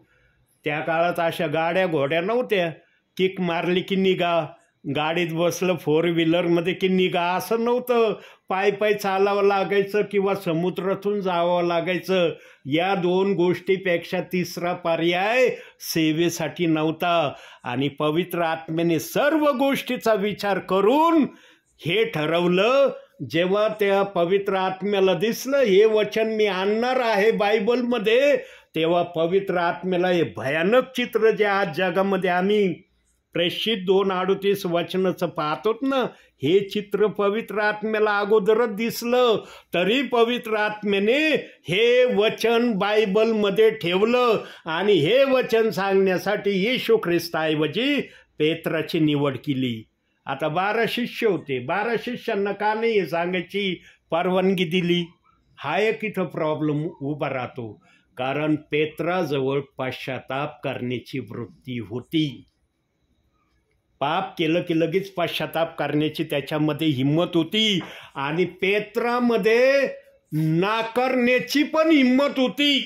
त्या काळात अशा गाड्या घोड्या नव्हत्या. किक मारली की निघा, गाडीत बसलं 4 व्हीलरमध्ये की निघा असं नव्हतं. पायी पायी चालावं लागायचं किंवा समुद्रातून जावं लागायचं. या 2 गोष्टीपेक्षा तिसरा पर्याय सेवेसाठी नव्हता. आणि पवित्र आत्म्याने सर्व गोष्टीचा विचार करून हे ठरवलं. जेव्हा त्या पवित्र आत्म्याला दिसलं हे वचन मी आणणार आहे बायबलमध्ये, तेव्हा पवित्र आत्म्याला हे भयानक चित्र जे आज जगामध्ये आम्ही प्रेषित 2:38 वचनाचं पाहतोत ना, हे चित्र पवित्र आत्म्याला अगोदरच दिसलं. तरी पवित्र आत्म्याने हे वचन बायबलमध्ये ठेवलं आणि हे वचन सांगण्यासाठी येशू ख्रिस्ताऐवजी पेत्राची निवड केली. आता 12 शिष्य होते. 12 शिष्यांना का नाही हे सांगायची परवानगी दिली? हा एक इथं प्रॉब्लेम उभा राहतो. कारण पेत्राजवळ पश्चाताप करण्याची वृत्ती होती. पाप केलं की लगेच पश्चाताप करण्याची त्याच्यामध्ये हिंमत होती. आणि पेत्रामध्ये नाकारण्याची पण हिंमत होती.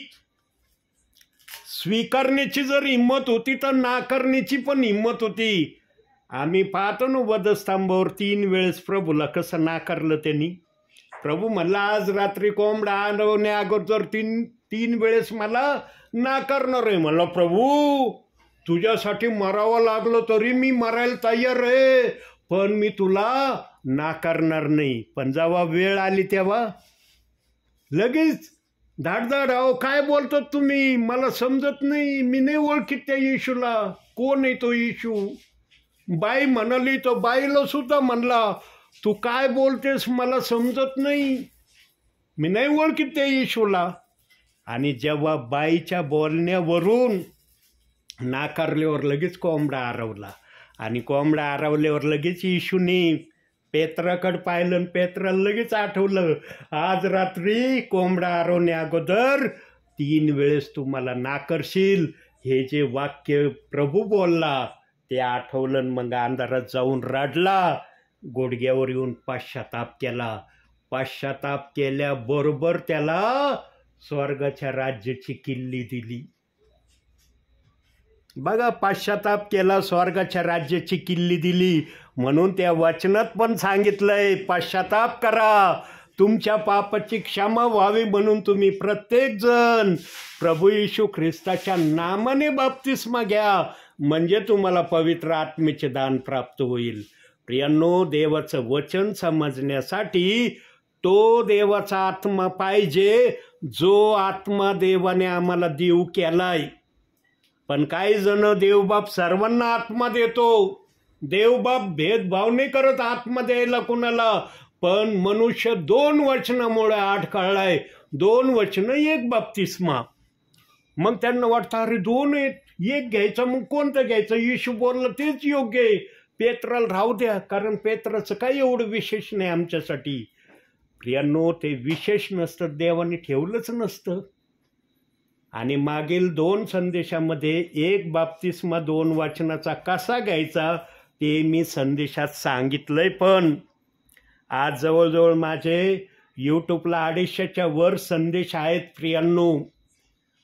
स्वीकारण्याची जर हिंमत होती तर नाकारण्याची पण हिंमत होती. आम्ही पाहतो ना वधस्तंभावर 3 वेळेस प्रभूला कसं नाकारलं त्यांनी. प्रभू म्हणला आज रात्री कोंबडा आणवण्या अगोदर 3 वेळेस मला नाकारणार आहे. म्हणलं प्रभू तुझ्यासाठी मरावं लागलं तरी मी मरायला तयार आहे, पण मी तुला नाकारणार नाही. पण जेव्हा वेळ आली तेव्हा लगेच धाडधाड, अहो काय बोलतो तुम्ही, मला समजत नाही, मी नाही ओळखीत त्या येशूला. कोण आहे तो येशू? बाई म्हणाली तो बाईला सुद्धा म्हणला तू काय बोलतेस मला समजत नाही, मी नाही ओळखीत त्या येशूला. आणि जेव्हा बाईच्या बोलण्यावरून नाकारल्यावर लगेच कोंबडा आरवला. आणि कोंबडा आरवल्यावर लगेच येशूने पेत्राकडे पाहिलं आणि पेत्राला लगेच आठवलं आज रात्री कोंबडा आरवण्या अगोदर 3 वेळेस तू मला नाकारशील. हे जे वाक्य प्रभू बोलला ते आठवलं. मग अंधारात जाऊन रडला, गोडग्यावर येऊन पश्चाताप केला. पश्चाताप केल्याबरोबर त्याला स्वर्गाच्या राज्याची किल्ली दिली. बघा, पश्चाताप केला, स्वर्गाच्या राज्याची किल्ली दिली. म्हणून त्या वचनात पण सांगितलंय पश्चाताप करा, तुमच्या पापाची क्षमा व्हावी म्हणून तुम्ही प्रत्येक जण प्रभू येशू ख्रिस्ताच्या नामाने बाप्तिस्मा घ्या, म्हणजे तुम्हाला पवित्र आत्मेचे दान प्राप्त होईल. प्रियांनो, देवाचं वचन समजण्यासाठी तो देवाचा आत्मा पाहिजे जो आत्मा देवाने आम्हाला देव केलाय. पण काही जण देवबाप सर्वांना आत्मा देतो. देवबाप भेदभाव नाही करत आत्मा द्यायला कुणाला. पण मनुष्य 2 वचनामुळे अडखळलाय. 2 वचन 1 बाप्तिस्मा. मग त्यांना वाटतं अरे 2 आहेत, 1 घ्यायचं, मग कोणतं घ्यायचं? येशू बोललं तेच योग्य आहे. पेत्राला राहू द्या, कारण पेत्राचं काही एवढं विशेष नाही आमच्यासाठी. प्रियांनो, ते विशेष नसतं, देवाने ठेवलंच नसतं. आणि मागील 2 संदेशामध्ये एक बाप्तिस्मा 2 वचनाचा कसा घ्यायचा ते मी संदेशात सांगितलंय. पण आज जवळजवळ माझे यूट्यूबला 250च्या वर संदेश आहेत प्रियांनो.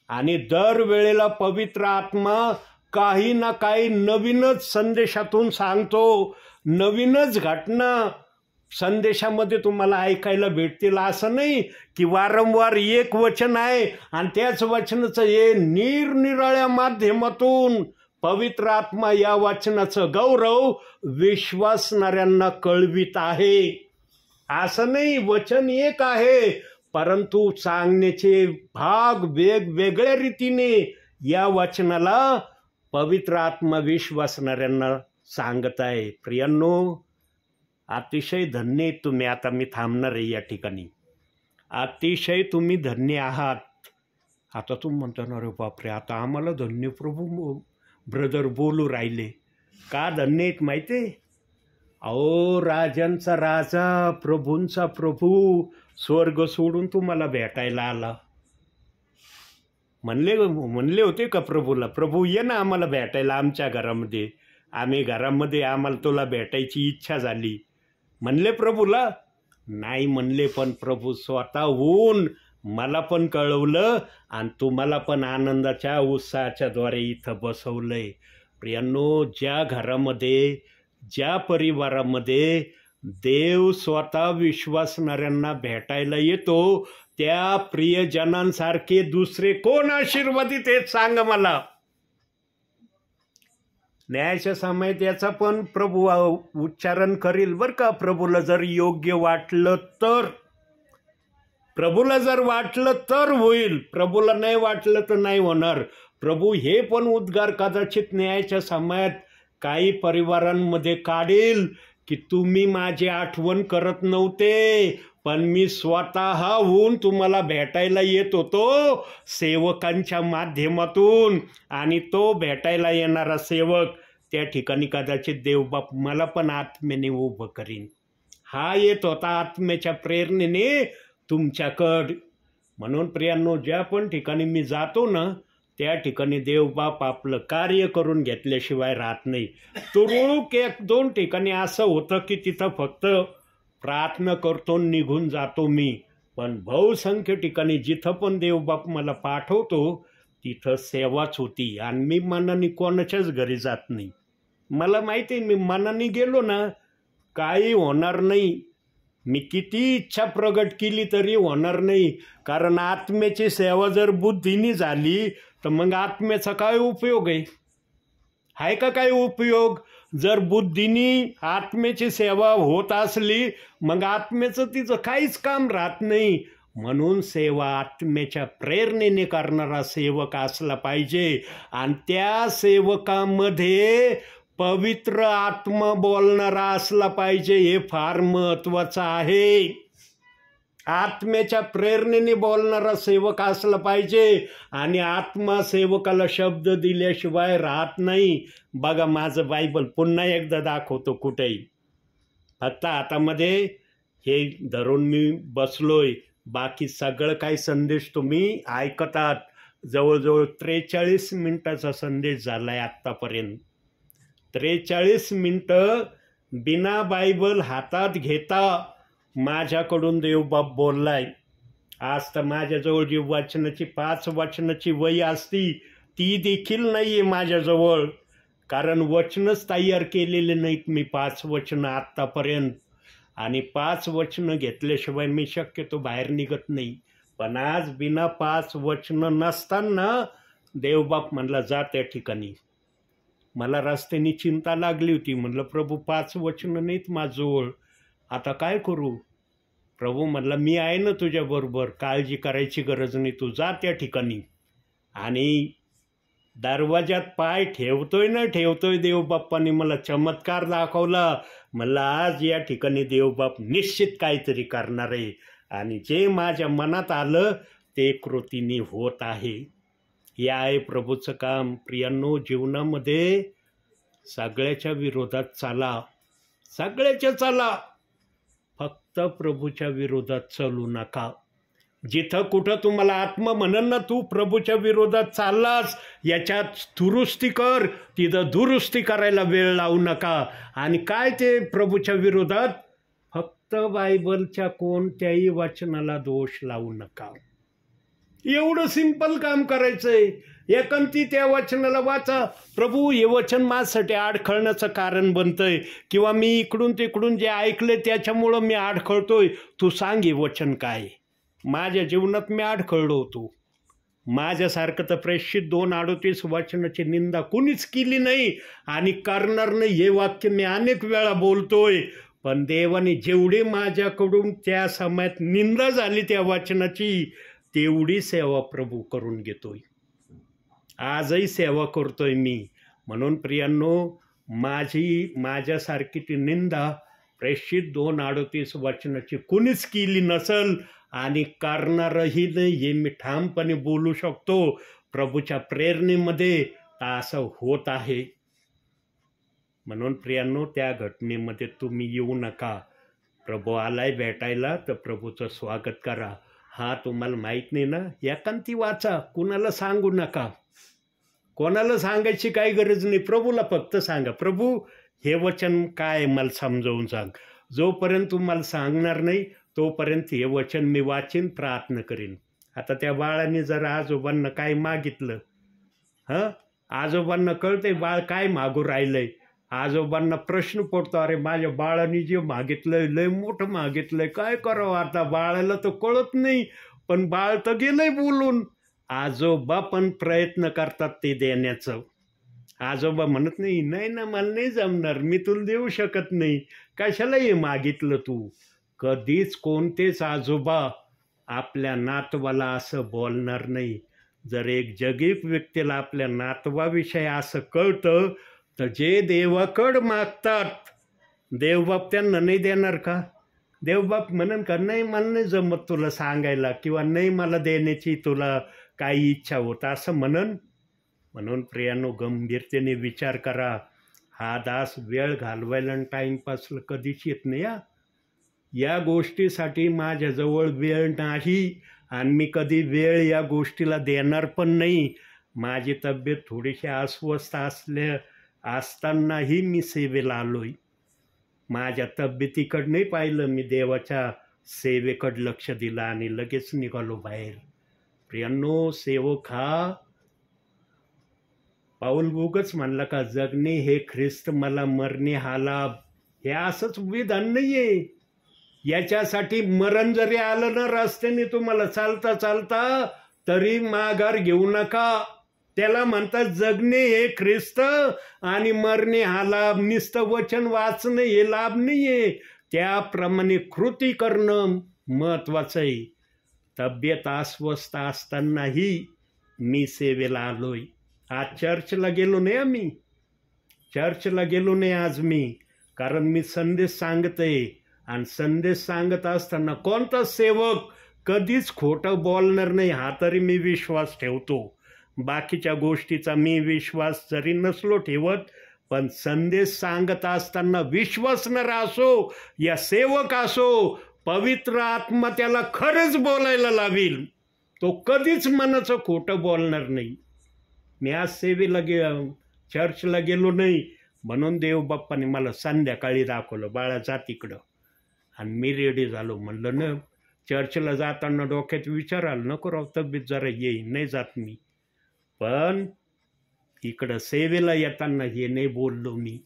आणि दरवेळेला पवित्र आत्मा काही ना काही नवीनच संदेशातून सांगतो. नवीनच घटना संदेशामध्ये तुम्हाला ऐकायला भेटतील. असं नाही की वारंवार एक वचन आहे आणि त्याच वचनाचं हे निरनिराळ्या माध्यमातून पवित्र आत्मा या वचनाचं गौरव विश्वासणाऱ्यांना कळवित आहे. असं नाही, वचन एक आहे परंतु सांगण्याचे भाग वेगवेगळ्या रीतीने या वचनाला पवित्र आत्मा विश्वासणाऱ्यांना सांगत आहे. प्रियांनो, अतिशय धन्य तुम्ही. आता मी थांबणार आहे या ठिकाणी. अतिशय तुम्ही धन्य आहात. आता तुम्ही म्हणता ना, अरे बापरे, आता आम्हाला धन्य प्रभू ब्रदर बोलू राहिले. का धन्य आहेत माहिती आहे? अहो, राजांचा राजा, प्रभूंचा प्रभू स्वर्ग सोडून तुम्हाला भेटायला आला. म्हणले होते का प्रभूला, प्रभू ये ना आम्हाला भेटायला आमच्या घरामध्ये, आम्ही घरामध्ये, आम्हाला तुला भेटायची इच्छा झाली. म्हणले प्रभूला? नाही म्हणले. पण प्रभू स्वतःहून मला पण कळवलं आणि तुम्हाला पण आनंदाच्या उत्साहाच्या द्वारे इथं बसवलंय. प्रियांनो, ज्या घरामध्ये, ज्या परिवारामध्ये देव स्वतः विश्वासणाऱ्यांना भेटायला येतो त्या प्रियजनांसारखे दुसरे कोण आशीर्वादित आहेत सांगा मला. न्यायाच्या समयात याचा पण प्रभू उच्चारण करील बरं का. प्रभूला जर योग्य वाटलं तर, प्रभूला जर वाटलं तर होईल, प्रभूला नाही वाटलं तर नाही होणार. प्रभू हे पण उद्गार कदाचित न्यायाच्या समयात काही परिवारांमध्ये काढेल की तुम्ही माझी आठवण करत नव्हते, पण मी स्वतःहून तुम्हाला भेटायला येत होतो सेवकांच्या माध्यमातून. आणि तो भेटायला येणारा सेवक त्या ठिकाणी कदाचित देवबाप मला पण आत्म्याने उभं करीन. हा येत होता आत्म्याच्या प्रेरणेने तुमच्याकडं. म्हणून प्रियांनो, ज्या पण ठिकाणी मी जातो ना त्या ठिकाणी देवबाप आपलं कार्य करून घेतल्याशिवाय राहत नाही. तुरळक 1-2 ठिकाणी असं होतं की तिथं फक्त प्रार्थना करतो निघून जातो मी. पण बहुसंख्य ठिकाणी जिथं पण देवबाप मला पाठवतो तिथं सेवाच होती. आणि मी मनाने कोणाच्याच घरी जात नाही. मला माहिती आहे, मी मनाने गेलो ना काही होणार नाही. मी किती इच्छा प्रगट केली तरी होणार नाही. कारण आत्म्याची सेवा जर बुद्धीने झाली तर मग आत्म्याचा काय उपयोग आहे का काय उपयोग? जर बुद्धीने आत्म्याची सेवा होत असली मग आत्म्याचं तिचं काहीच काम राहत नाही. म्हणून सेवा आत्म्याच्या प्रेरणेने करणारा सेवक असला पाहिजे. आणि त्या सेवकामध्ये पवित्र आत्मा बोलणारा असला पाहिजे. हे फार महत्त्वाचं आहे. आत्म्याच्या प्रेरणेने बोलणारा सेवक असला पाहिजे. आणि आत्मा सेवकाला शब्द दिल्याशिवाय राहत नाही. बघा, माझं बायबल पुन्हा एकदा दाखवतो कुठेही. फक्त हातामध्ये हे धरून मी बसलोय. बाकी सगळं काही संदेश तुम्ही ऐकतात. जवळजवळ 43 मिनिटाचा संदेश झालाय आत्तापर्यंत. 43 मिनिटं बिना बायबल हातात घेता माझ्याकडून देवबाप बोललाय. आज तर माझ्याजवळ जी वचनाची 5 वचनाची वही असती ती देखील नाही आहे माझ्याजवळ. कारण वचनच तयार केलेले नाहीत मी 5 वचनं आत्तापर्यंत. आणि 5 वचनं घेतल्याशिवाय मी शक्यतो बाहेर निघत नाही. पण आज बिना 5 वचनं नसताना देवबाप म्हणला जा त्या ठिकाणी. मला रस्त्याने चिंता लागली होती. म्हणलं प्रभू 5 वचनं नाहीत माझ्याजवळ, आता काय करू? प्रभू म्हणला मी आहे ना तुझ्याबरोबर, काळजी करायची गरज नाही, तू जा त्या ठिकाणी. आणि दरवाजात पाय ठेवतोय ना ठेवतोय देवबाप्पाने मला चमत्कार दाखवला. मला आज या ठिकाणी देवबाप निश्चित काहीतरी करणार आहे. आणि जे माझ्या मनात आलं ते कृतीने होत आहे. हे आहे प्रभूचं काम. प्रियांनो, जीवनामध्ये सगळ्याच्या विरोधात चाला, सगळ्याच्या चाला, फक्त प्रभूच्या विरोधात चालू नका. जिथं कुठं तुम्हाला आत्मा म्हणन ना तू प्रभूच्या विरोधात चाललास याच्यात दुरुस्ती कर, तिथं दुरुस्ती करायला वेळ लावू नका. आणि काय ते प्रभूच्या विरोधात, फक्त बायबलच्या कोणत्याही वचनाला दोष लावू नका. एवढं सिंपल काम करायचंय. एकांती त्या वचनाला वाचा, प्रभू हे वचन माझ्यासाठी अडखळण्याचं कारण बनतंय, किंवा मी इकडून तिकडून जे ऐकले त्याच्यामुळं मी अडखळतोय. तू सांग हे वचन काय. माझ्या जीवनात मी अडखळलो होतो. माझ्यासारखं तर प्रेषित 2:38 वचनाची निंदा कुणीच केली नाही आणि करणार नाही. हे वाक्य मी अनेक वेळा बोलतोय, पण देवाने जेवढी माझ्याकडून त्या समयात निंदा झाली त्या वचनाची, तेवढी सेवा प्रभू करून घेतोय. आजही सेवा करतोय मी. म्हणून प्रियांनो, माझ्यासारखी ती निंदा प्रेषित 2:38 वचनाची कुणीच केली नसल आणि करणारही नाही, हे मी ठामपणे बोलू शकतो. प्रभूच्या प्रेरणेमध्ये असं होत आहे. म्हणून प्रियांनो, त्या घटनेमध्ये तुम्ही येऊ नका. प्रभू आलाय भेटायला तर प्रभूचं स्वागत करा. हा तुम्हाला माहीत नाही ना, एकांती वाचा, कुणाला सांगू नका. कोणाला सांगायची काही गरज नाही. प्रभूला फक्त सांगा, प्रभू हे वचन काय मला समजावून सांग. जोपर्यंत तुम्हाला सांगणार नाही तोपर्यंत हे वचन मी वाचीन, प्रार्थना करीन. आता त्या बाळाने जर आजोबांना काय मागितलं, आजोबांना कळतंय बाळ काय मागू राहिलंय. आजोबांना प्रश्न पडतो, अरे माझ्या बाळाने जे मागितलंय लय मोठं मागितलंय, काय करावं आता. बाळाला तर कळत नाही, पण बाळ तर गेलंय बोलून. आजोबा पण प्रयत्न करतात ते देण्याचं. आजोबा म्हणत नाही, नाही ना मला नाही जमणार, मी तुला देऊ शकत नाही, कशाला हे मागितलं तू. कधीच कोणतेच आजोबा आपल्या नातवाला असं बोलणार नाही. जर एक जगीक व्यक्तीला आपल्या नातवाविषयी असं कळतं तर जे देवाकडं मागतात देवबाप त्यांना नाही देणार का. देवबाप म्हणन का, नाही मला नाही जमत तुला सांगायला, किंवा नाही मला देण्याची तुला काही इच्छा होत असं म्हणन. म्हणून प्रियांनो, गंभीरतेने विचार करा. हा दास वेळ घालवायला आणि टाईमपासला कधीच येत नाही. या गोष्टीसाठी माझ्याजवळ वेळ नाही आणि मी कधी वेळ या गोष्टीला देणार पण नाही. माझी तब्येत थोडीशी अस्वस्थ असतानाही मी सेवेला आलोय. माझ्या तब्येतीकडं नाही पाहिलं, मी देवाच्या सेवेकडं लक्ष दिलं आणि लगेच निघालो बाहेर. प्रियांनो, सेवक हा पाऊल उगाच म्हणला का, जगणे हे ख्रिस्त मला, मरणे हा लाभ. हे असंच विधान नाही आहे. याच्यासाठी मरण जरी आलं ना रस्त्याने तुम्हाला चालता चालता, तरी माघार घेऊ नका. त्याला म्हणतात जगणे हे ख्रिस्त आणि मरणे हा लाभ. नुसतं वचन वाचणं हे लाभ नाही आहे, त्याप्रमाणे कृती करणं महत्त्वाचं आहे. तब्येत अस्वस्थ असतानाही मी सेवेला आलोय. आज चर्चला गेलो नाही, आम्ही चर्चला गेलो नाही आज मी, कारण मी संदेश सांगतोय. आणि संदेश सांगत असताना कोणता सेवक कधीच खोटं बोलणार नाही हा तरी मी विश्वास ठेवतो. बाकीच्या गोष्टीचा मी विश्वास जरी नसलो ठेवत, पण संदेश सांगत असताना विश्वासणारा असो या सेवक असो, पवित्र आत्मा त्याला खरंच बोलायला लावील. तो कधीच मनाचं खोटं बोलणार नाही. मी आज सेवेला चर्चला गेलो नाही म्हणून देवबाप्पाने मला संध्याकाळी दाखवलं, बाळा जा तिकडं. आणि मी रेडी झालो. म्हणलं ना, चर्चला जाताना डोक्यात विचार आला, नको राव तब्येत जरा येईल, नाही जात मी. पण इकडं सेवेला येताना हे नाही बोललो मी.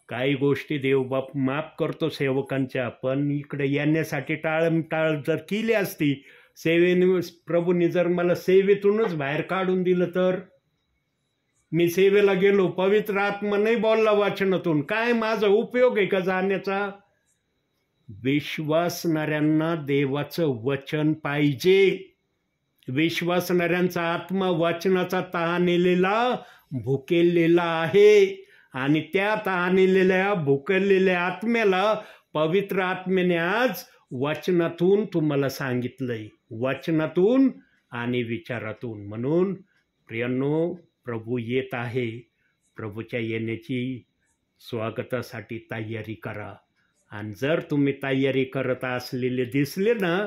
काही गोष्टी देवबाप माफ करतो सेवकांच्या, पण इकडे येण्यासाठी टाळ जर केली असती, सेवेने प्रभूने जर मला सेवेतूनच बाहेर काढून दिलं तर मी सेवेला गेलो, पवित्र आत्मा नाही बोलला वाचनातून, काय माझा उपयोग आहे का जाण्याचा. विश्वासणाऱ्यांना देवाचं वचन पाहिजे. विश्वासणाऱ्यांचा आत्मा वचनाचा तहानेलेला भुकेलेला आहे आणि त्या तहानेलेल्या भुकेलेल्या आत्म्याला पवित्र आत्म्याने आज वचनातून तुम्हाला सांगितलंय, वचनातून आणि विचारातून. म्हणून प्रियांनो, प्रभू येत आहे. प्रभूच्या येण्याची स्वागतासाठी तयारी करा. आणि जर तुम्ही तयारी करत असलेले दिसले ना,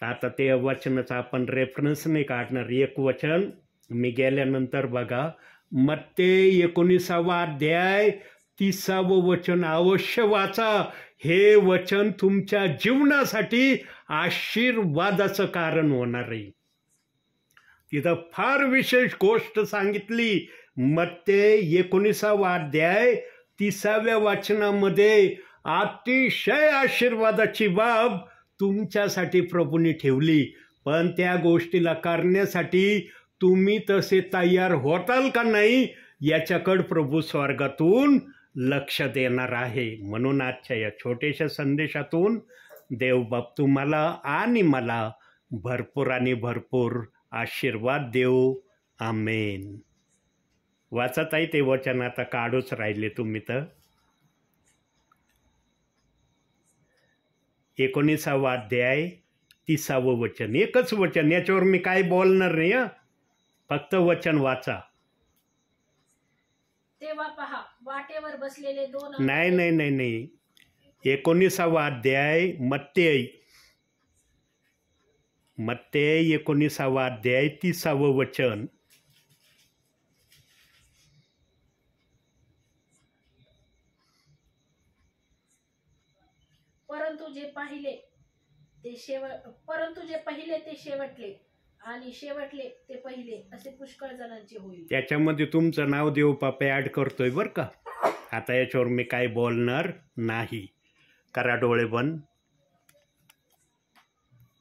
तर आता ते वचनाचा आपण रेफरन्स नाही काढणार. एक वचन मी गेल्यानंतर बघा, मत्ते 19 अध्याय 30 वचन अवश्य वाचा. हे वचन तुमच्या जीवनासाठी आशीर्वादाचं कारण होणार आहे. तिथं फार विशेष गोष्ट सांगितली. मत्ते 19 अध्याय 30 वचनामध्ये अतिशय आशीर्वादाची बाब तुमच्यासाठी प्रभूने ठेवली. पण त्या गोष्टीला करण्यासाठी तुम्ही तसे तयार होताल का नाही याच्याकडे प्रभू स्वर्गातून लक्ष देणार आहे. म्हणून आजच्या या छोट्याशा संदेशातून देवबाप तुम्हाला आणि मला भरपूर आणि भरपूर आशीर्वाद देऊ. आमेन. वाचत आहे ते वचन, आता काढूच राहिले तुम्ही तर. 19 अध्याय 30 वचन, एकच वचन, याच्यावर मी काय बोलणार नाही हं, फक्त वचन वाचा. तेव्हा पहा वाटेवर बसलेले दोन नाही नाही नाही नाही 19 अध्याय मत्ते 19 अध्याय 30 वचन. परंतु जे पहिले ते शेवटले आणि शेवटले ते पहिले असे पुष्कळ जणांचे होईल. त्याच्यामध्ये तुमचं नाव देवबाप ॲड करतोय बरं का. आता याच्यावर मी काय बोलणार नाही. करा डोळे बंद.